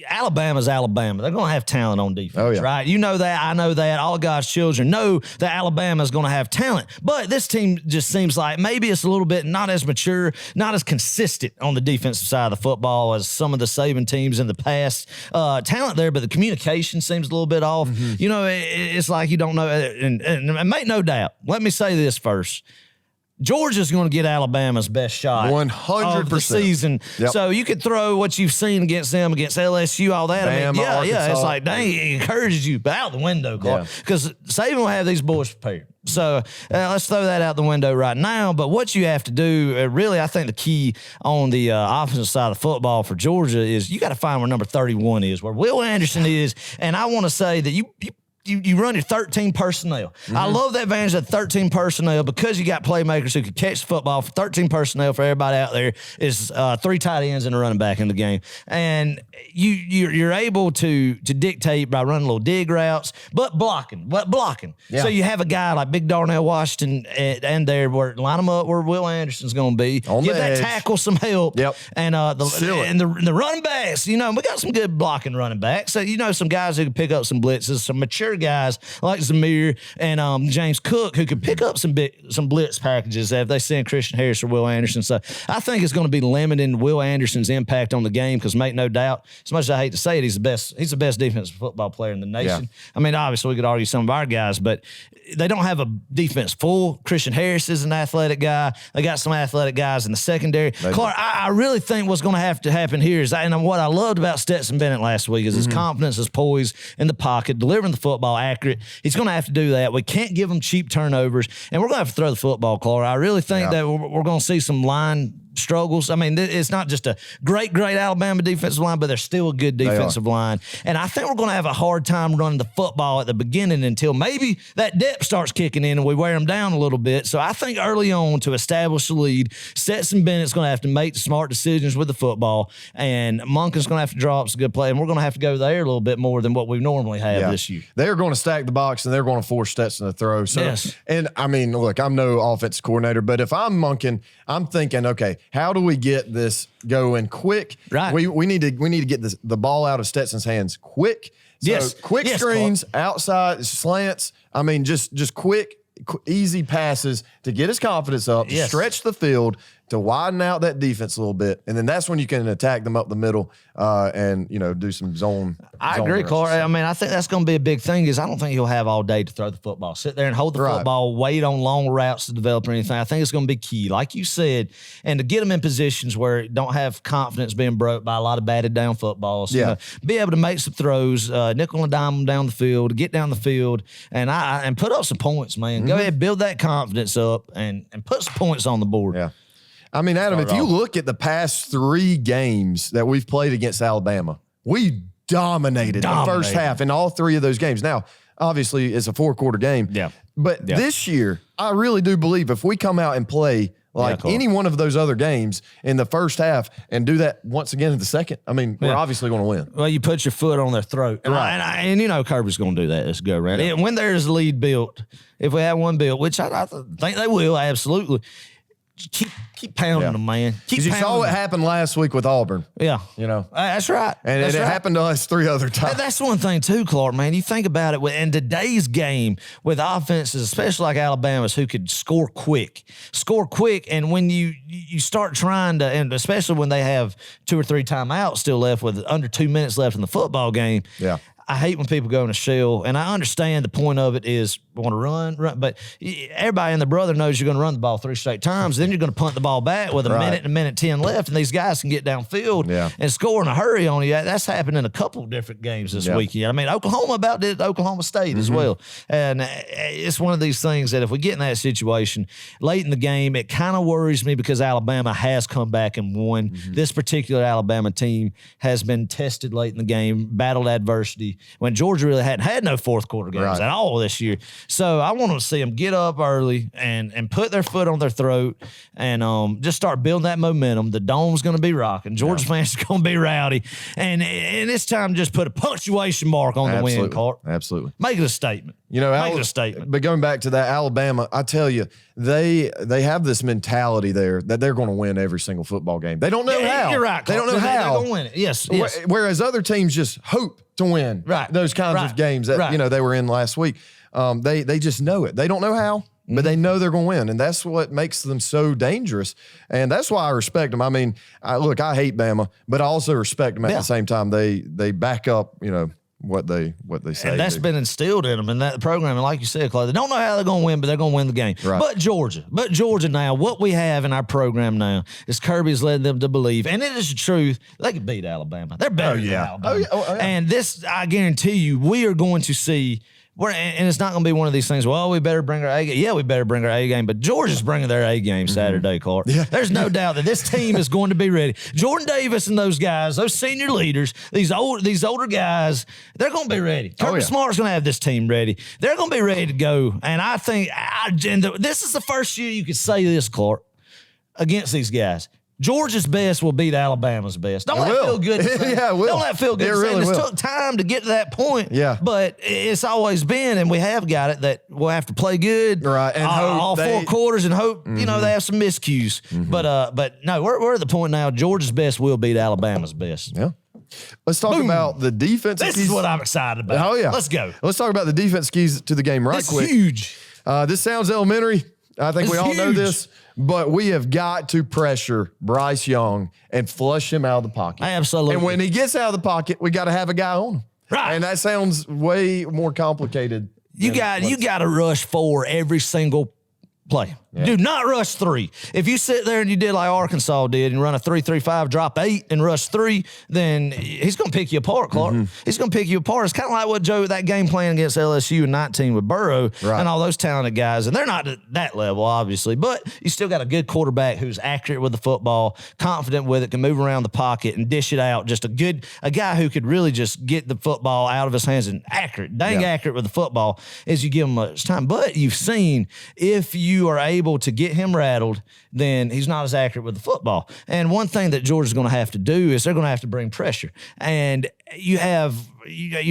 Alabama's Alabama. They're going to have talent on defense, right? You know that. I know that. All God's children know that Alabama's going to have talent. But this team just seems like maybe it's a little bit not as mature, not as consistent on the defensive side of the football as some of the Saban teams in the past. Talent there, but the communication seems a little bit off. You know, it's like you don't know. And make no doubt, let me say this first. Georgia's going to get Alabama's best shot 100% of the season. Yep. So you could throw what you've seen against them, against LSU, all that. Bama, Arkansas. It's like, dang, it encourages you out the window, Clark. Because Saban will have these boys prepared. So let's throw that out the window right now. But what you have to do, really, I think the key on the offensive side of football for Georgia is you got to find where number 31 is, where Will Anderson is. And I want to say that you run your 13 personnel. I love the advantage of 13 personnel because you got playmakers who can catch the football. 13 personnel for everybody out there is 3 tight ends and a running back in the game. And you're able to dictate by running little dig routes, but blocking. Yeah. So you have a guy like Big Darnell Washington and there where line them up where Will Anderson's going to be. Give that tackle some help. Yep. And the running backs, you know, we got some good blocking running backs. So, you know, some guys who can pick up some blitzes, some mature guys like Zamir and James Cook who could pick up some blitz packages if they send Christian Harris or Will Anderson. So I think it's going to be limiting Will Anderson's impact on the game because make no doubt, as much as I hate to say it, he's the best defensive football player in the nation. Yeah. I mean, obviously we could argue some of our guys, but they don't have a defense full. Christian Harris is an athletic guy. They got some athletic guys in the secondary. Clark, I really think what's going to have to happen here is, and what I loved about Stetson Bennett last week is his confidence, his poise in the pocket, delivering the football accurate. He's going to have to do that. We can't give him cheap turnovers, and we're going to have to throw the football, Clark. I really think that we're going to see some line struggles. I mean, it's not just a great Alabama defensive line, but they're still a good defensive line. And I think we're going to have a hard time running the football at the beginning until maybe that depth starts kicking in and we wear them down a little bit. So I think early on to establish the lead, Stetson Bennett's going to have to make smart decisions with the football, and Monken's going to have to draw up some good play, and we're going to have to go there a little bit more than what we normally have this year. They're going to stack the box, and they're going to force Stetson to throw. So, and I mean, look, I'm no offensive coordinator, but if I'm Monken, I'm thinking, okay, how do we get this going quick? Right. We need to get the ball out of Stetson's hands quick. So quick screens, outside slants. I mean, just quick, easy passes to get his confidence up, to stretch the field, to widen out that defense a little bit, and then that's when you can attack them up the middle and, you know, do some zone. I agree, Clark. I mean, I think that's going to be a big thing is I don't think he'll have all day to throw the football. Sit there and hold the football, wait on long routes to develop or anything. I think it's going to be key, like you said, and to get them in positions where don't have confidence being broke by a lot of batted down footballs. You know, be able to make some throws, nickel and dime them down the field, get down the field, and put up some points, man. Go ahead, build that confidence up and put some points on the board. Yeah. I mean, Adam, if you look at the past 3 games that we've played against Alabama, we dominated the first half in all 3 of those games. Now, obviously, it's a 4-quarter game. Yeah. But this year, I really do believe if we come out and play like any one of those other games in the first half and do that once again in the second, I mean, we're obviously going to win. Well, you put your foot on their throat. And you know Kirby's going to do that. Let's go around. Yeah. And when there's a lead built, if we have one built, which I think they will, absolutely, keep pounding them, man. Keep you pounding saw what them. happened last week with Auburn. Yeah. You know. That's right. And That's it right. happened to us 3 other times. That's one thing too, Clark, man. You think about it, in today's game with offenses, especially like Alabama's, who could score quick, and when you start trying to, and especially when they have 2 or 3 timeouts still left with under 2 minutes left in the football game. Yeah. I hate when people go in a shell, and I understand the point of it is want to run, but everybody and their brother knows you're going to run the ball 3 straight times. Then you're going to punt the ball back with a minute and a minute 10 left, and these guys can get downfield and score in a hurry on you. That's happened in a couple different games this weekend. I mean, Oklahoma about did Oklahoma State as well, and it's one of these things that if we get in that situation late in the game, it kind of worries me because Alabama has come back and won. This particular Alabama team has been tested late in the game, battled adversity, when Georgia really hadn't had no fourth quarter games at all this year. So I want to see them get up early and put their foot on their throat and just start building that momentum. The dome's going to be rocking. Georgia fans are going to be rowdy. And it's time to just put a punctuation mark on the win, Clark. Absolutely. Make it a statement. You know, make it a statement. But going back to that, Alabama, I tell you, they have this mentality there that they're going to win every single football game. They don't know how. You're right, Clark. They don't know how. They're going to win it. Yes. Whereas other teams just hope to win those kinds of games that, you know, they were in last week. They just know it. They don't know how, but they know they're going to win. And that's what makes them so dangerous. And that's why I respect them. I mean, look, I hate Bama, but I also respect them at the same time. They back up, you know, what they say. And that's been instilled in them in that program. And like you said, Clay, they don't know how they're going to win, but they're going to win the game. Right. But Georgia now, what we have in our program now is Kirby's led them to believe, and it is the truth, they can beat Alabama. They're better than Alabama. And this, I guarantee you, we are going to see. And it's not going to be one of these things, well, we better bring our A game. Yeah, we better bring our A game. But Georgia's bringing their A game Saturday, Clark. Yeah. There's no doubt that this team is going to be ready. Jordan Davis and those guys, those senior leaders, these older guys, they're going to be ready. Kirby Smart's going to have this team ready. They're going to be ready to go. And I think this is the first year you could say this, Clark, against these guys. Georgia's best will beat Alabama's best. Don't let it feel good. It will. Don't let it feel good. It really will. It took time to get to that point. Yeah. But it's always been, and we have got it, that we'll have to play good. Right. And all 4 quarters and hope, you know, they have some miscues. But no, we're at the point now, Georgia's best will beat Alabama's best. Yeah. Let's talk about the defense. This is what I'm excited about. Oh, yeah. Let's go. Let's talk about the defense keys to the game quick. It's huge. This sounds elementary. I think we all know this. But we have got to pressure Bryce Young and flush him out of the pocket. Absolutely. And when he gets out of the pocket, we got to have a guy on him. Right. And that sounds way more complicated. You got to rush 4 every single play. Yeah. Do not rush 3. If you sit there and you did like Arkansas did and run a 3-3-5, drop 8 and rush 3, then he's going to pick you apart, Clark. He's going to pick you apart. It's kind of like what that game plan against LSU in 19 with Burrow and all those talented guys. And they're not at that level, obviously, but you still got a good quarterback who's accurate with the football, confident with it, can move around the pocket and dish it out. Just a guy who could really just get the football out of his hands and accurate with the football as you give him much time. But you've seen if you are able to get him rattled, then he's not as accurate with the football. And one thing that Georgia's going to have to do is they're going to have to bring pressure. And you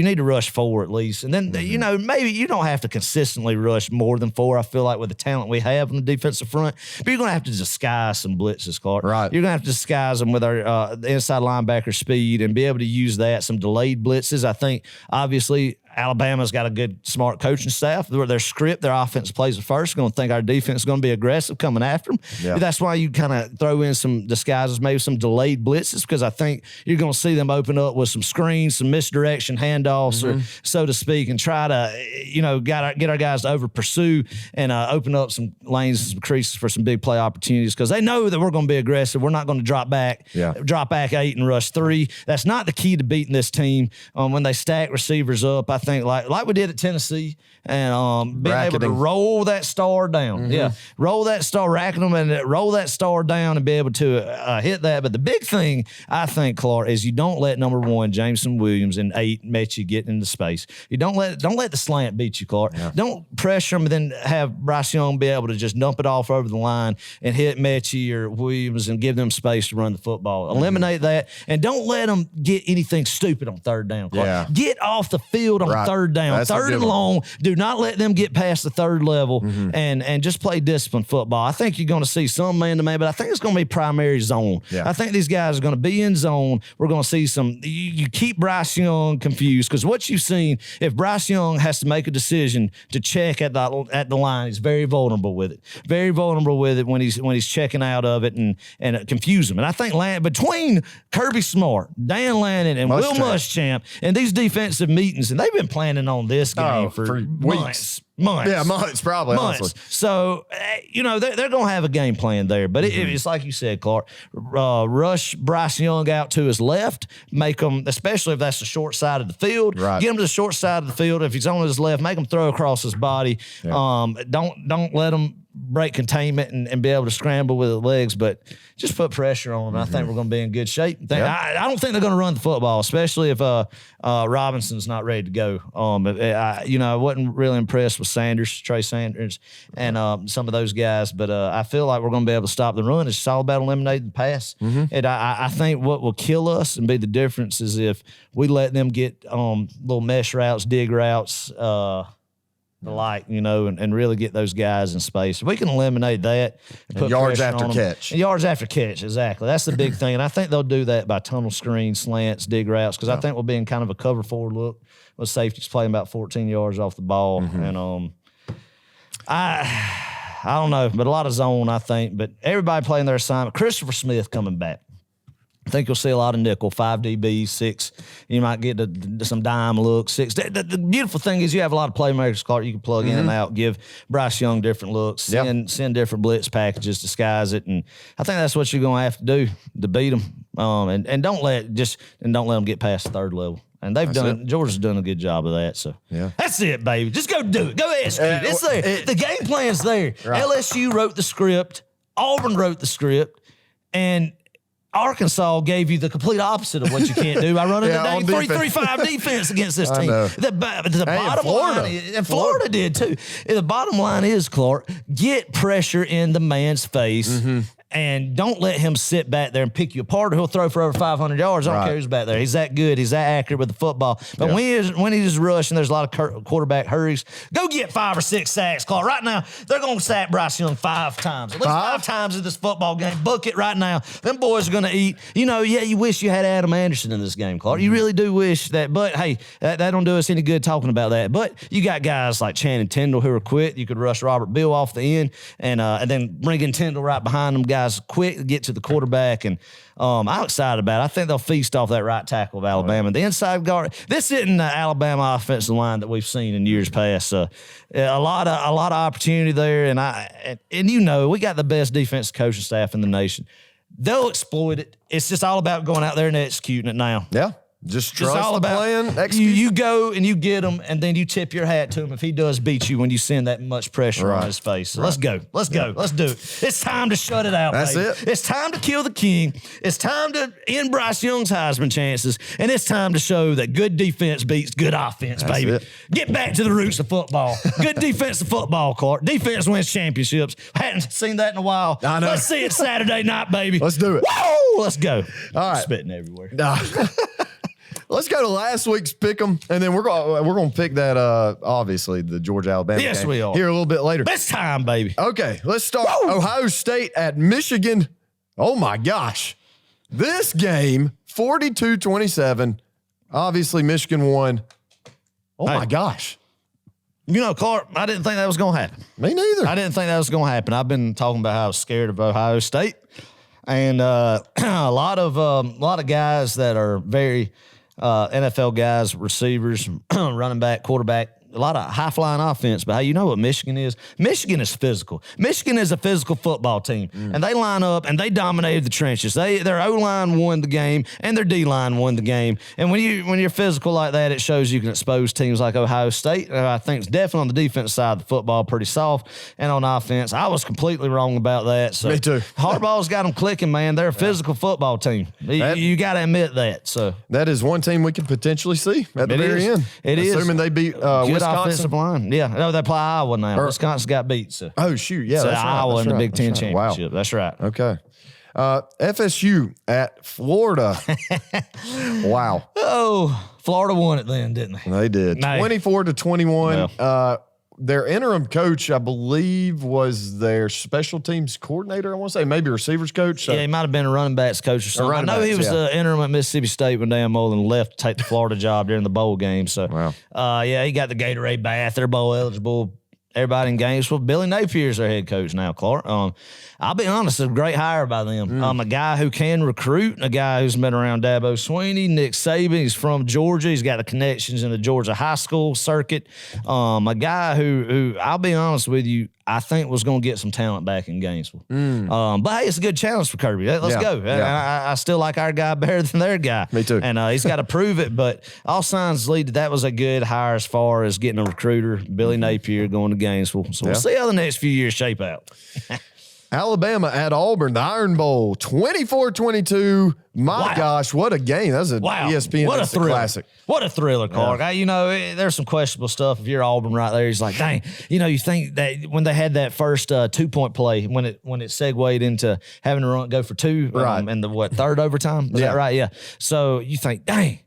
need to rush 4 at least. And then, you know, maybe you don't have to consistently rush more than 4, I feel like, with the talent we have on the defensive front. But you're going to have to disguise some blitzes, Clark. Right. You're going to have to disguise them with our inside linebacker speed and be able to use that, some delayed blitzes. I think, obviously, Alabama's got a good, smart coaching staff. Their script, their offense plays it first. Going to think our defense is going to be aggressive coming after them. Yeah. That's why you kind of throw in some disguises, maybe some delayed blitzes, because I think you're going to see them open up with some screens, some misdirection handoffs, or so to speak, and try to, you know, get our guys to over pursue and open up some lanes and some creases for some big play opportunities, because they know that we're going to be aggressive. We're not going to drop back 8 and rush 3. That's not the key to beating this team. When they stack receivers up, I think like we did at Tennessee, and being able to roll that star down. Roll that star, racking them, and roll that star down and be able to hit that. But the big thing, I think, Clark, is you don't let number 1, Jameson Williams, and 8 Mechie get into space. You don't let the slant beat you, Clark. Yeah. Don't pressure them and then have Bryce Young be able to just dump it off over the line and hit Mechie or Williams and give them space to run the football. Eliminate that, and don't let them get anything stupid on 3rd down, Clark. Get off the field on on third down. That's third and long. Do not let them get past the third level and just play disciplined football. I think you're going to see some man-to-man, but I think it's going to be primary zone. Yeah. I think these guys are going to be in zone. We're going to see some – you keep Bryce Young confused because what you've seen, if Bryce Young has to make a decision to check at the line, he's very vulnerable with it. Very vulnerable with it when he's checking out of it and confuse him. And I think between Kirby Smart, Dan Lannon, and Will Muschamp and these defensive meetings, and they've been planning on this game for weeks. Months. Yeah, months, probably. Months. Honestly. So, they're going to have a game plan there. But it's like you said, Clark, rush Bryce Young out to his left, make him, especially if that's the short side of the field, get him to the short side of the field. If he's on his left, make him throw across his body. Yeah. Don't let him break containment and be able to scramble with the legs, but just put pressure on them. I think we're going to be in good shape. I don't think they're going to run the football, especially if Robinson's not ready to go. I wasn't really impressed with Trey Sanders, and some of those guys, but I feel like we're going to be able to stop the run. It's all about eliminating the pass. And I think what will kill us and be the difference is if we let them get little mesh routes, dig routes, and really get those guys in space. If we can eliminate that. Put yards after catch. Yards after catch, exactly. That's the big thing. And I think they'll do that by tunnel screens, slants, dig routes, because I think we'll be in kind of a cover forward look with safeties playing about 14 yards off the ball. And I don't know, but a lot of zone, I think. But everybody playing their assignment. Christopher Smith coming back. I think you'll see a lot of nickel, 5 DB, 6. You might get some dime looks, 6. The beautiful thing is you have a lot of playmakers, Clark, you can plug in and out, give Bryce Young different looks, send different blitz packages, disguise it, and I think that's what you're going to have to do to beat them. And don't let them get past the third level. And Georgia's done a good job of that. So that's it, baby. Just go do it. Go execute. It's there. The game plan's there. Right. LSU wrote the script. Auburn wrote the script. And Arkansas gave you the complete opposite of what you can't do by running the dang 3-3-5 defense against this team. The bottom line, and Florida did too. The bottom line is, Clark, get pressure in the man's face. And don't let him sit back there and pick you apart. He'll throw for over 500 yards. I don't care who's back there. He's that good. He's that accurate with the football. But when he's rushing, there's a lot of quarterback hurries. Go get 5 or 6 sacks, Clark. Right now, they're going to sack Bryce Young 5 times. At least 5 times in this football game. Book it right now. Them boys are going to eat. You wish you had Adam Anderson in this game, Clark. You really do wish that. But, hey, that don't do us any good talking about that. But you got guys like Channing Tindall who are quick. You could rush Robert Bill off the end and then bring in Tindall right behind them. Guys quick to get to the quarterback, and I'm excited about it. I think they'll feast off that right tackle of Alabama. The inside guard, this isn't the Alabama offensive line that we've seen in years past. A lot of opportunity there, and we got the best defensive coaching staff in the nation. They'll exploit it. It's just all about going out there and executing it now. Yeah. Just trust all about the plan. You go and you get him, and then you tip your hat to him if he does beat you when you send that much pressure on his face. So let's go. Let's go. Let's do it. It's time to shut it out, That's baby. it. It's time to kill the king. It's time to end Bryce Young's Heisman chances, and it's time to show that good defense beats good offense, That's baby. it. Get back to the roots of football. Good defensive football, Clark. Defense wins championships. Hadn't seen that in a while. I know. Let's see it Saturday night, baby. Let's do it. Woo! Let's go. All right. Spitting everywhere. Let's go to last week's pick'em, and then we're going to pick that. Obviously, the Georgia-Alabama game. We are Here a little bit later. Best time, baby. Okay, let's start. Woo! Ohio State at Michigan. Oh my gosh, this game 42-27. Obviously, Michigan won. Oh my gosh. Clark, I didn't think that was going to happen. Me neither. I didn't think that was going to happen. I've been talking about how I was scared of Ohio State, and a lot of guys that are very NFL guys, receivers, running back, quarterback, a lot of high-flying offense. But you know what Michigan is? Michigan is physical. Michigan is a physical football team. And they line up, and they dominated the trenches. Their O-line won the game, and their D-line won the game. And when you're physical like that, it shows you can expose teams like Ohio State. I think it's definitely on the defense side of the football pretty soft. And on offense, I was completely wrong about that. So Me too. Harbaugh's got them clicking, man. They're a physical football team. You got to admit that. So that is one team we could potentially see at the very end. It is. Assuming they beat Wisconsin. Offensive line. Yeah. No, they play Iowa now. Wisconsin got beat. So. Oh, shoot. Yeah, so that's right. Iowa That's in the right. Big Ten That's right. Championship. Wow. That's right. Okay. FSU at Florida. Wow. Florida won it then, didn't they? They did. Nah. 24-21. Well. Their interim coach, I believe, was their special teams coordinator, I want to say, maybe receivers coach. So. Yeah, he might have been a running backs coach or something. I know he was the interim at Mississippi State when Dan Mullen left to take the Florida job during the bowl game. So, yeah, he got the Gatorade bath. They're bowl eligible. Everybody in Gainesville. Billy Napier's their head coach now, Clark. I'll be honest, it's a great hire by them. A guy who can recruit, and a guy who's been around Dabo Swinney, Nick Saban. He's from Georgia. He's got the connections in the Georgia high school circuit. A guy who I'll be honest with you, I think was going to get some talent back in Gainesville. But hey, it's a good challenge for Kirby. Let's go. Yeah. I still like our guy better than their guy. Me too. And he's got to prove it. But all signs lead to that was a good hire as far as getting a recruiter. Billy Napier going to Gainesville. So we'll see how the next few years shape out. Alabama at Auburn, the Iron Bowl, 24-22. My gosh, what a game. That was an ESPN what a classic. What a thriller, Clark. There's some questionable stuff. If you're Auburn right there, he's like, dang, you think that when they had that first 2-point play, when it segued into having to go for two in the third overtime? Is that right? Yeah. So you think, dang,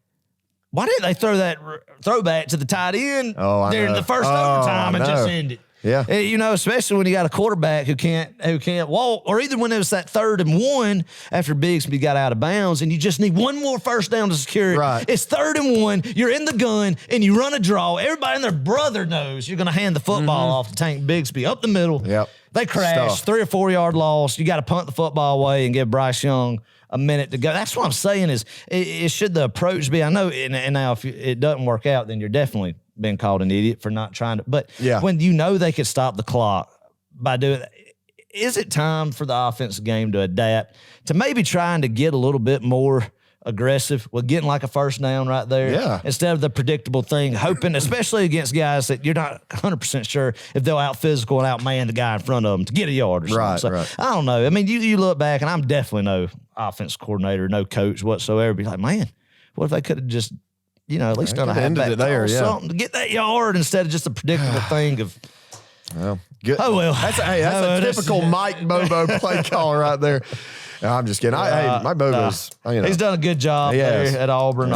why didn't they throw that throwback to the tight end during the first overtime and just end it? Yeah. Especially when you got a quarterback who can't walk, or either when it was that 3rd and 1 after Bigsby got out of bounds and you just need one more first down to secure it. Right. It's 3rd and 1, you're in the gun, and you run a draw. Everybody and their brother knows you're going to hand the football off to Tank Bigsby up the middle. Yep. They crash, 3 or 4 yard loss. You got to punt the football away and give Bryce Young a minute to go. That's what I'm saying is it should the approach be, I know, and now if it doesn't work out, then you're definitely been called an idiot for not trying to. But when they could stop the clock by doing that, is it time for the offensive game to adapt to maybe trying to get a little bit more aggressive with getting like a first down right there instead of the predictable thing, hoping, especially against guys that you're not 100% sure if they'll out physical and outman the guy in front of them to get a yard or something. Right. So, I don't know. I mean, you look back, and I'm definitely no offense coordinator, no coach whatsoever. Be like, man, what if they could have just at least done a halfback there, something to get that yard instead of just a predictable thing of. Well, good. Oh well, that's a typical Mike Bobo play call right there. No, I'm just kidding. Mike Bobo's. He's done a good job there at Auburn.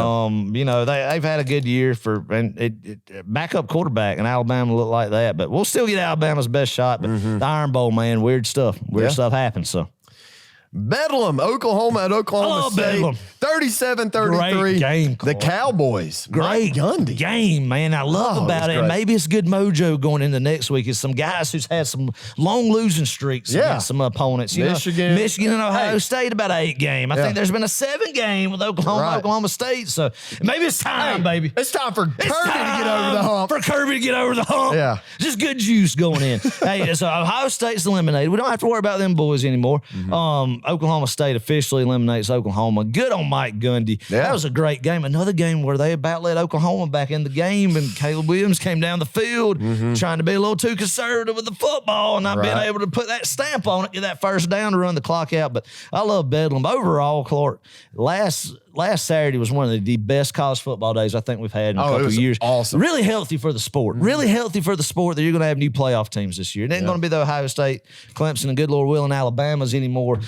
Yeah. They've had a good year backup quarterback, and Alabama look like that. But we'll still get Alabama's best shot. But the Iron Bowl, man, weird stuff. Stuff happens. So. Bedlam, Oklahoma at Oklahoma State. 37-33. Great game, the Cowboys. Great Gundy. game, man. I love about it. And maybe it's good mojo going into next week. It's some guys who's had some long losing streaks against some opponents. Michigan and Ohio State, about 8 game. I think there's been a 7 game with Oklahoma State. So maybe it's time, baby. It's time for Kirby to get over the hump. For Kirby to get over the hump. Yeah. Just good juice going in. Hey, so Ohio State's eliminated. We don't have to worry about them boys anymore. Oklahoma State officially eliminates Oklahoma. Good on Mike Gundy. Yeah. That was a great game. Another game where they about let Oklahoma back in the game, and Caleb Williams came down the field trying to be a little too conservative with the football and not being able to put that stamp on it, get that first down to run the clock out. But I love Bedlam. Overall, Clark, last Saturday was one of the best college football days I think we've had in a couple of years. Awesome. Really healthy for the sport. Really healthy for the sport that you're going to have new playoff teams this year. It ain't going to be the Ohio State, Clemson, and good Lord willing Alabama's anymore.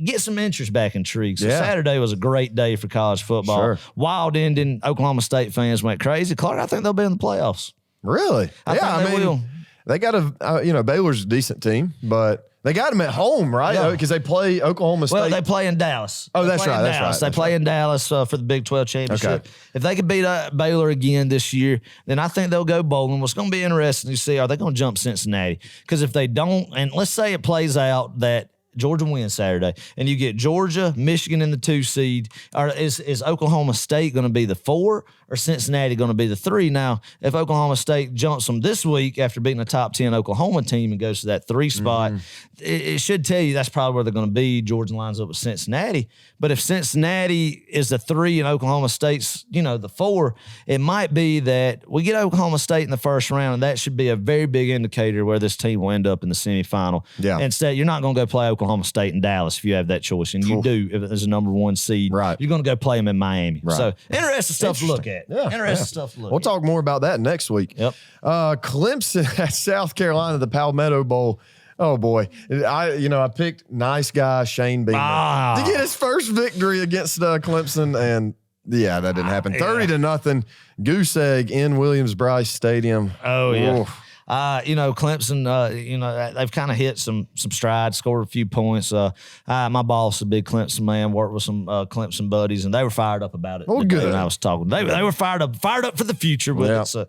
Get some interest back in Triggs. So Saturday was a great day for college football. Sure. Wild ending. Oklahoma State fans went crazy. Clark, I think they'll be in the playoffs. Really? I think they will. They got Baylor's a decent team, but they got them at home, right? Because they play Oklahoma State. Well, they play in Dallas. That's right. They play in Dallas for the Big 12 championship. Okay. If they could beat Baylor again this year, then I think they'll go bowling. What's going to be interesting to see, are they going to jump Cincinnati? Because if they don't, and let's say it plays out that Georgia wins Saturday, and you get Georgia, Michigan in the 2 seed. Or is Oklahoma State going to be the 4 or Cincinnati going to be the 3? Now, if Oklahoma State jumps them this week after beating a top 10 Oklahoma team and goes to that 3 spot, it should tell you that's probably where they're going to be. Georgia lines up with Cincinnati. But if Cincinnati is the 3 and Oklahoma State's, the 4, it might be that we get Oklahoma State in the first round, and that should be a very big indicator where this team will end up in the semifinal. Yeah. Instead, you're not going to go play Oklahoma State in Dallas if you have that choice, and you do if it's a number 1 seed. Right. You're going to go play them in Miami. Right. So interesting stuff to look at. Yeah. Interesting stuff to look We'll at. talk more about that next week. Yep. Clemson at South Carolina, the Palmetto Bowl. Oh boy, I picked nice guy Shane Beamer to get his first victory against Clemson, and Yeah, that didn't happen. 30-0, goose egg in Williams-Brice Stadium. Oh, yeah. Oof. Clemson, they've kind of hit some strides, scored a few points. My boss, a big Clemson man, worked with some Clemson buddies, and they were fired up about it. Oh, good. When I was talking, they were fired up for the future with it. So,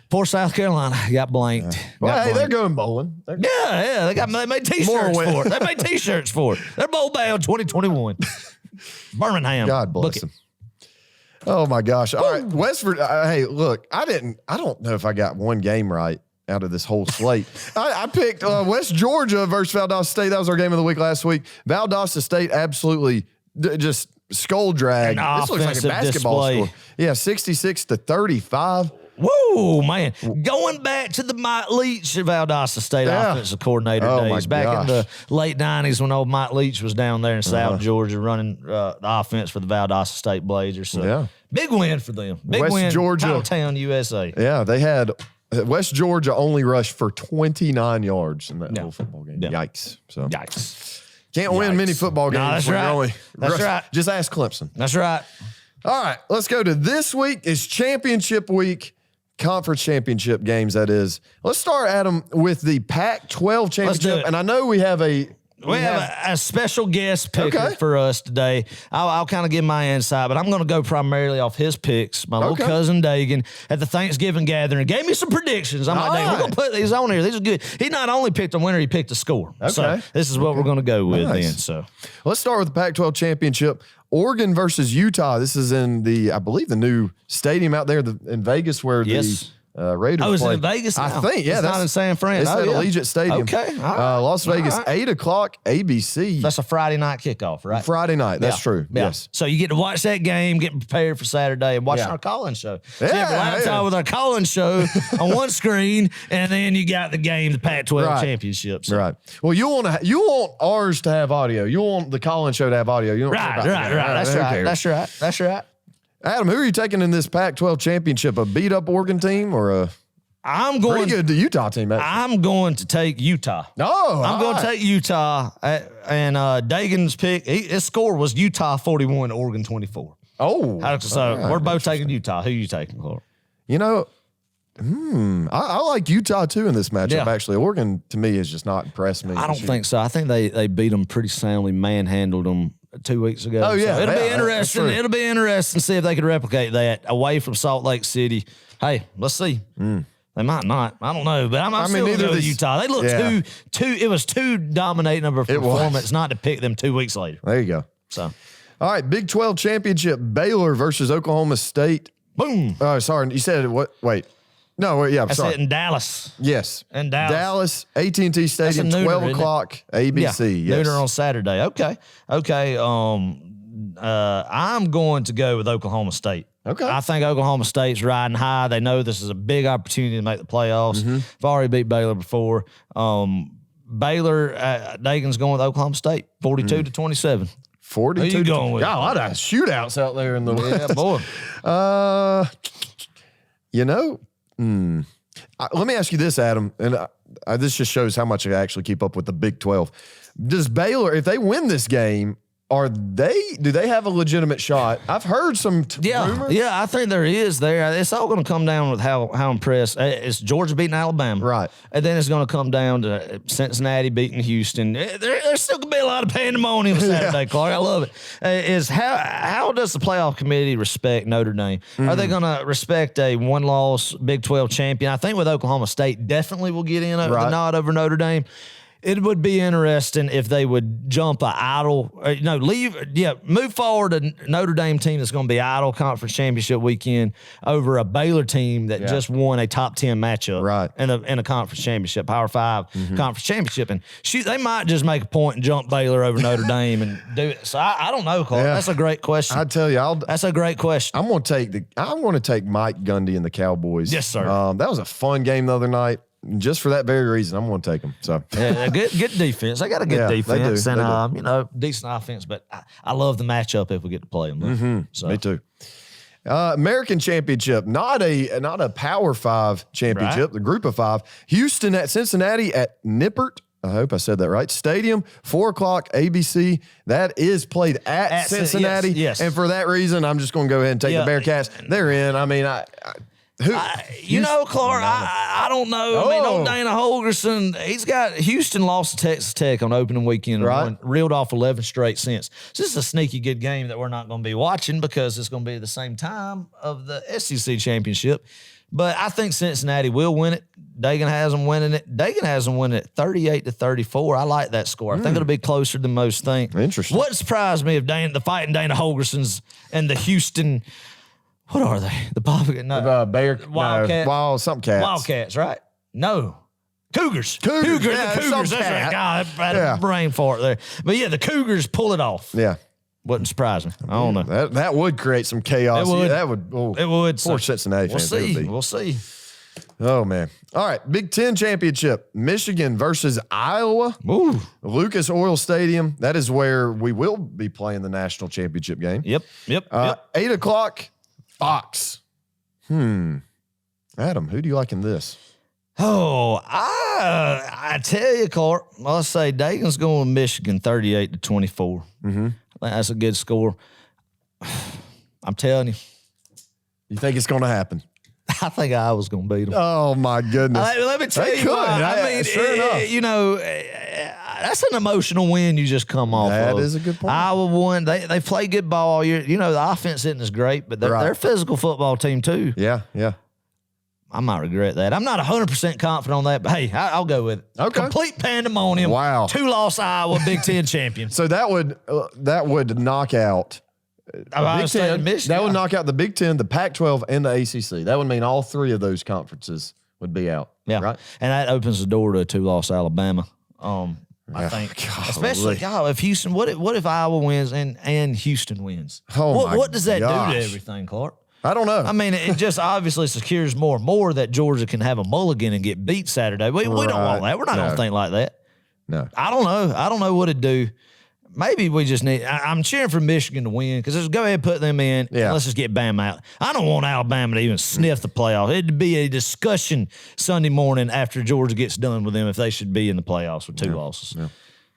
poor South Carolina got blanked. Well, they're going bowling. They made T-shirts for it. They made T-shirts for it. They're bowl bound 2021. Birmingham. God bless them. Oh my gosh! All right, West Virginia. Hey, look, I don't know if I got one game right out of this whole slate. I picked West Georgia versus Valdosta State. That was our game of the week last week. Valdosta State absolutely just skull drag. This looks like a basketball score. Yeah, 66-35. Whoa, man. Going back to the Mike Leach Valdosta State offensive coordinator days, back in the late 90s when old Mike Leach was down there in South Georgia running the offense for the Valdosta State Blazers. So big win for them. Big West win, Georgia, Town, USA. Yeah, they had West Georgia only rushed for 29 yards in that whole football game. Yeah. Yikes. So Yikes. Can't win many football games. That's right. That's right. Just ask Clemson. That's right. All right, let's go to this week. It's championship week. Conference championship games, that is. Let's start, Adam, with the Pac-12 championship. And I know we have a special guest picker for us today. I'll kind of give my insight, but I'm going to go primarily off his picks. My little cousin Dagan at the Thanksgiving gathering gave me some predictions. I'm like, Dagan, we're going to put these on here. These are good. He not only picked a winner, he picked a score. So this is what we're going to go with then. So let's start with the Pac-12 championship. Oregon versus Utah. This is in I believe the new stadium out there in Vegas where the Raiders is play. it in Vegas now? I think, It's not in San Fran. It's at Allegiant Stadium. Okay. Las Vegas, 8 o'clock, ABC. That's a Friday night kickoff, right? Friday night. That's true. Yeah. Yes. So you get to watch that game, getting prepared for Saturday, and watching our call-in show. So you have a laptop with our call-in show on one screen, and then you got the game, the Pac-12 championship. So. Right. Well, you want ours to have audio. You want the call-in show to have audio. You don't right. That's right. Adam, who are you taking in this Pac-12 championship? A beat-up Oregon team or a pretty good Utah team? Actually. I'm going to take Utah. I'm going to take Utah. And Dagan's pick, his score was Utah 41, Oregon 24. Oh. So we're both taking Utah. Who are you taking, Clark? You know, I like Utah too in this matchup. Actually, Oregon to me has just not impressed me. I don't think so. I think they beat them pretty soundly, manhandled them 2 weeks ago. Oh yeah, so it'll be interesting. It'll be interesting to see if they can replicate that away from Salt Lake City. Hey, let's see. They might not. I don't know, but I'm still going to go with Utah. They look it was too dominating of a performance not to pick them 2 weeks later. There you go. So, all right, Big 12 championship, Baylor versus Oklahoma State. Boom. Oh, sorry, you said what? Wait. No, wait, yeah, I'm sorry. I said in Dallas. Yes. In Dallas. AT&T Stadium, 12 o'clock, ABC. Yeah, nooner on Saturday. Okay. I'm going to go with Oklahoma State. Okay. I think Oklahoma State's riding high. They know this is a big opportunity to make the playoffs. They've already beat Baylor before. Baylor, Dagan's going with Oklahoma State, 42-27. 42. Who you going with? Got a lot of shootouts out there in the West. Yeah, boy. Let me ask you this, Adam, and this just shows how much I actually keep up with the Big 12. Does Baylor, if they win this game, do they have a legitimate shot? I've heard some rumors. Yeah, I think there is there. It's all going to come down with how impressed. It's Georgia beating Alabama. Right. And then it's going to come down to Cincinnati beating Houston. There's still going to be a lot of pandemonium Saturday, Clark. I love it. How does the playoff committee respect Notre Dame? Are they going to respect a one-loss Big 12 champion? I think with Oklahoma State, definitely will get in the nod over Notre Dame. It would be interesting if they would jump a idle, move forward a Notre Dame team that's going to be idle conference championship weekend over a Baylor team that just won a top 10 matchup in a conference championship, Power 5 conference championship. And they might just make a point and jump Baylor over Notre Dame and do it. So I don't know, Clark. That's a great question. I tell you, that's a great question. I'm going to take Mike Gundy and the Cowboys. Yes, sir. That was a fun game the other night. Just for that very reason, I'm going to take them. So good defense. They got a good defense they do. and decent offense. But I love the matchup if we get to play them. So. Me too. American Championship, not a Power 5 championship, the Group of 5. Houston at Cincinnati at Nippert I hope I said that right. Stadium, 4 o'clock, ABC. That is played at Cincinnati. Yes. And for that reason, I'm just going to go ahead and take the Bearcats. They're in. I mean, Clark, I don't know. I mean, old Dana Holgerson, he's got Houston lost to Texas Tech on opening weekend and reeled off 11 straight since. So this is a sneaky good game that we're not going to be watching because it's going to be the same time of the SEC Championship. But I think Cincinnati will win it. Dagan has them winning it. Dagan has them winning it 38-34. I like that score. I think it'll be closer than most think. Interesting. What surprised me of the fighting Dana Holgersons and the Houston, what are they? The Wildcats. Wildcats, right? No. Cougars. Cougars. The Cougars. That's right. God, I had a brain fart there. But yeah, the Cougars pull it off. Yeah. Wouldn't surprise me. I don't know. That would create some chaos. It would. That would. It would. Poor Cincinnati fans. We'll see. Oh, man. All right. Big Ten Championship. Michigan versus Iowa. Ooh. Lucas Oil Stadium. That is where we will be playing the national championship game. Yep. 8 o'clock, Fox. Adam, who do you like in this? Oh, I tell you, Clark, I'll say Dagan's going with Michigan 38-24. Mm-hmm. I think that's a good score. I'm telling you. You think it's going to happen? I think Iowa's going to beat them. Oh, my goodness. Let me tell you why. I mean, sure enough. That's an emotional win you just come off of. That is a good point. Iowa won. They play good ball all year. The offense isn't as great, but they're a physical football team too. Yeah. I might regret that. I'm not 100% confident on that, but hey, I'll go with it. Okay. Complete pandemonium. Wow. 2-loss Iowa, Big Ten champion. So that would knock out Big Ten. That would knock out the Big Ten, the Pac-12, and the ACC. That would mean all three of those conferences would be out. Yeah, right. And that opens the door to a 2-loss Alabama. I think, especially if Houston. What if Iowa wins and Houston wins? What does that do to everything, Clark? I don't know. I mean, it just obviously secures more that Georgia can have a mulligan and get beat Saturday. We don't want that. We're not going to think like that. No. I don't know. I don't know what it'd do. Maybe we just need – I'm cheering for Michigan to win because just go ahead and put them in. And let's just get Bama out. I don't want Alabama to even sniff the playoffs. It'd be a discussion Sunday morning after Georgia gets done with them if they should be in the playoffs with 2 losses. Yeah.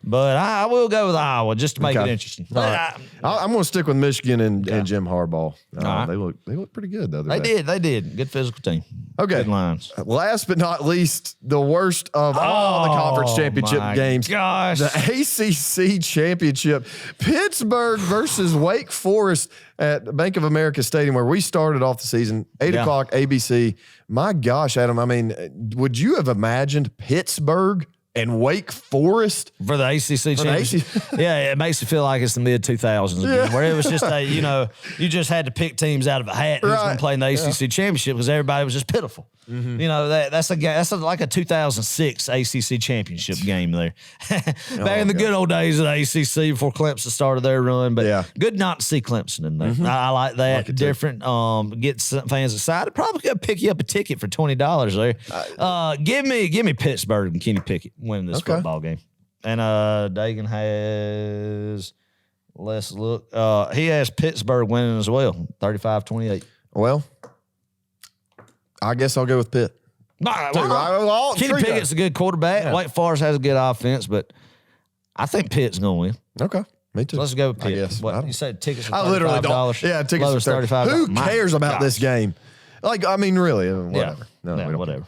But I will go with Iowa just to make it interesting. Right. I'm going to stick with Michigan and Jim Harbaugh. They look pretty good though. They did. Good physical team. Okay. Good lines. Last but not least, the worst of all the conference championship games. Gosh. The ACC Championship. Pittsburgh versus Wake Forest at Bank of America Stadium where we started off the season. 8 o'clock ABC. My gosh, Adam, I mean, would you have imagined Pittsburgh and Wake Forest for the ACC Championship? Yeah, it makes you feel like it's the mid-2000s again, where it was just you just had to pick teams out of a hat who's going to play in the ACC Championship because everybody was just pitiful. Mm-hmm. That's like a 2006 ACC Championship game there. Back in the good old days of the ACC before Clemson started their run, but good not to see Clemson in there. Mm-hmm. I like that. Like different. Get some fans excited. Probably going to pick you up a ticket for $20 there. Give me Pittsburgh and Kenny Pickett winning this football game. And Dagan has, let's look. He has Pittsburgh winning as well, 35-28. Well, I guess I'll go with Pitt. Kenny Pickett's a good quarterback. Wake Forest has a good offense, but I think Pitt's going to win. Okay. Me too. So let's go with Pitt. I guess. What, you said tickets are $35? I literally don't. Yeah, tickets are $35. Who cares about this game? Like, I mean, really, whatever. No, we don't whatever.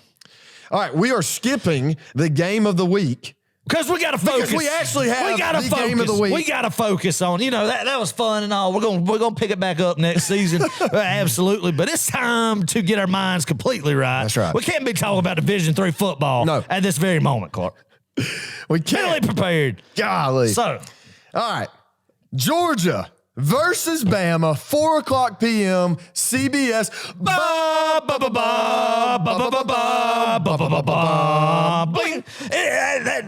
All right, we are skipping the game of the week. Because we got to focus. Because we actually have the game of the week. We got to focus on, that was fun and all. We're gonna pick it back up next season. Absolutely. But it's time to get our minds completely right. That's right. We can't be talking about Division III football at this very moment, Clark. We can't. Mentally prepared. Golly. So. All right. Georgia versus Bama, 4 o'clock p.m., CBS.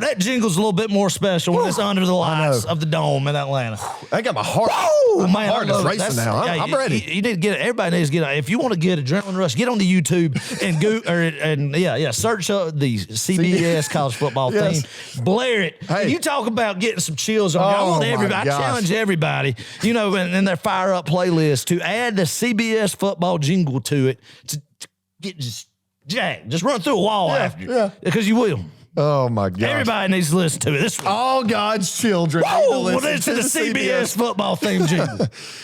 That jingle's a little bit more special when it's under the lights of the dome in Atlanta. I got my heart. My heart is racing now. I'm ready. You need to get it. Everybody needs to get it. If you want to get adrenaline rush, get on the YouTube and search up the CBS college football theme. Blare it. Hey. And you talk about getting some chills on. I want everybody. I challenge everybody. In their fire up playlist to add the CBS football jingle to it to get just run through a wall after you. Because you will. Oh, my God. Everybody needs to listen to it. This one. All God's children. Whoa, well, this is the CBS football theme jingle.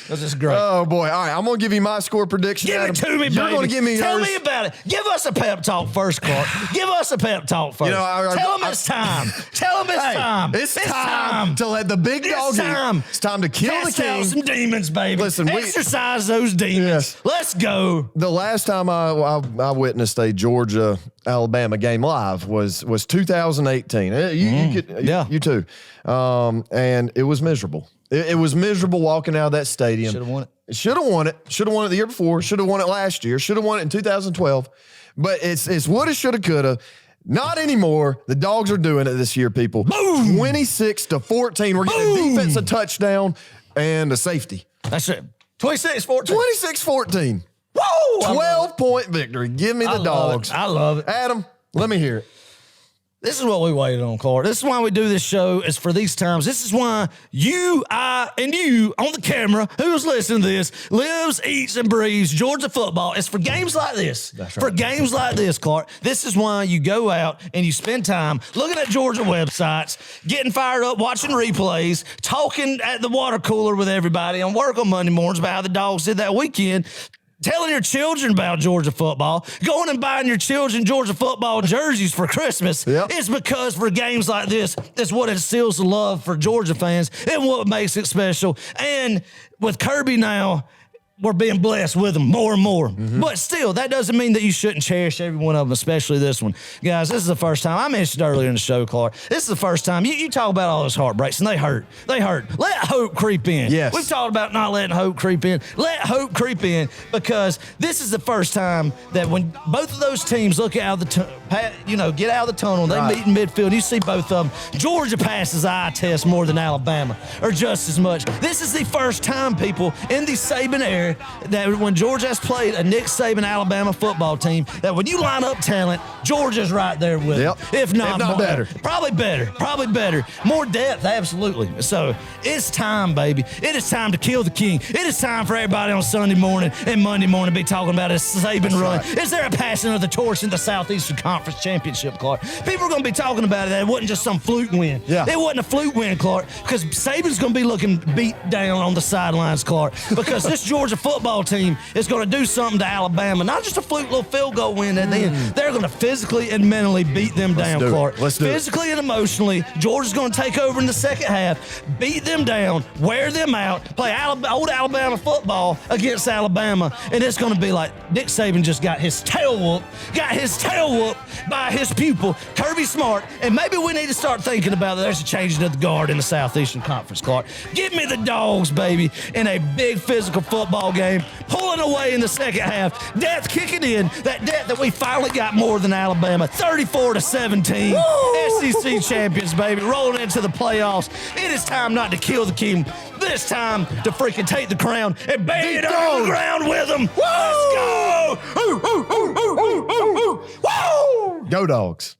This is great. Oh, boy. All right, I'm going to give you my score prediction, Give Adam. it to me, baby. You're going to give me Tell yours. me about it. Give us a pep talk first, Clark. Give us a pep talk first. Tell them it's time. Tell them it's time. It's time to let the big dog in. It's time to kill Cast the king. out some demons, baby. Listen, exercise those demons. Yes. Let's go. The last time I witnessed a Georgia-Alabama game live was 2018. You too. And it was miserable. It was miserable walking out of that stadium. Should have won it. Should have won it. Should have won it the year before. Should have won it last year. Should have won it in 2012. But it's woulda, shoulda, coulda. Not anymore. The Dogs are doing it this year, people. Boom! 26-14. We're getting a defensive touchdown and a safety. That's it. 26-14. 26-14. Whoa! 12-point victory. Give me the Dogs. I love it. Adam, let me hear it. This is what we waited on, Clark. This is why we do this show, is for these times. This is why you, I, and you on the camera, who's listening to this, lives, eats, and breathes Georgia football. It's for games like this. That's right. For games like this, Clark. This is why you go out and you spend time looking at Georgia websites, getting fired up, watching replays, talking at the water cooler with everybody on work on Monday mornings about how the Dogs did that weekend, telling your children about Georgia football, going and buying your children Georgia football jerseys for Christmas. Yep. It's because for games like this, it's what instills the love for Georgia fans and what makes it special. And with Kirby now, we're being blessed with them more and more. Mm-hmm. But still, that doesn't mean that you shouldn't cherish every one of them, especially this one. Guys, this is the first time. I mentioned earlier in the show, Clark, this is the first time. You talk about all those heartbreaks, and they hurt. They hurt. Let hope creep in. Yes. We've talked about not letting hope creep in. Let hope creep in, because this is the first time that when both of those teams look out of the get out of the tunnel, they meet in midfield, you see both of them. Georgia passes the eye test more than Alabama, or just as much. This is the first time, people, in the Saban era, that when Georgia has played a Nick Saban Alabama football team, that when you line up talent, Georgia's right there with them. If not better. Probably better. More depth, absolutely. So it's time, baby. It is time to kill the king. It is time for everybody on Sunday morning and Monday morning to be talking about a Saban run. Right. Is there a passing of the torch in the Southeastern Conference Championship, Clark? People are going to be talking about it. That it wasn't just some fluke win. Yeah. It wasn't a fluke win, Clark, because Saban's going to be looking beat down on the sidelines, Clark, because this Georgia football team is going to do something to Alabama. Not just a fluke little field goal win at the end. They're going to physically and mentally beat them down, Clark. Physically and emotionally, Georgia's going to take over in the second half, beat them down, wear them out, play old Alabama football against Alabama, and it's going to be like Nick Saban just got his tail whooped by his pupil, Kirby Smart, and maybe we need to start thinking about that. There's a changing of the guard in the Southeastern Conference, Clark. Give me the Dogs, baby, in a big physical football game, pulling away in the second half, depth kicking in, that depth that we finally got more than Alabama, 34-17, SEC champions, baby, rolling into the playoffs. It is time not to kill the king, this time to freaking take the crown and bury it on the ground with them. Let's go! Woo! Go Dogs.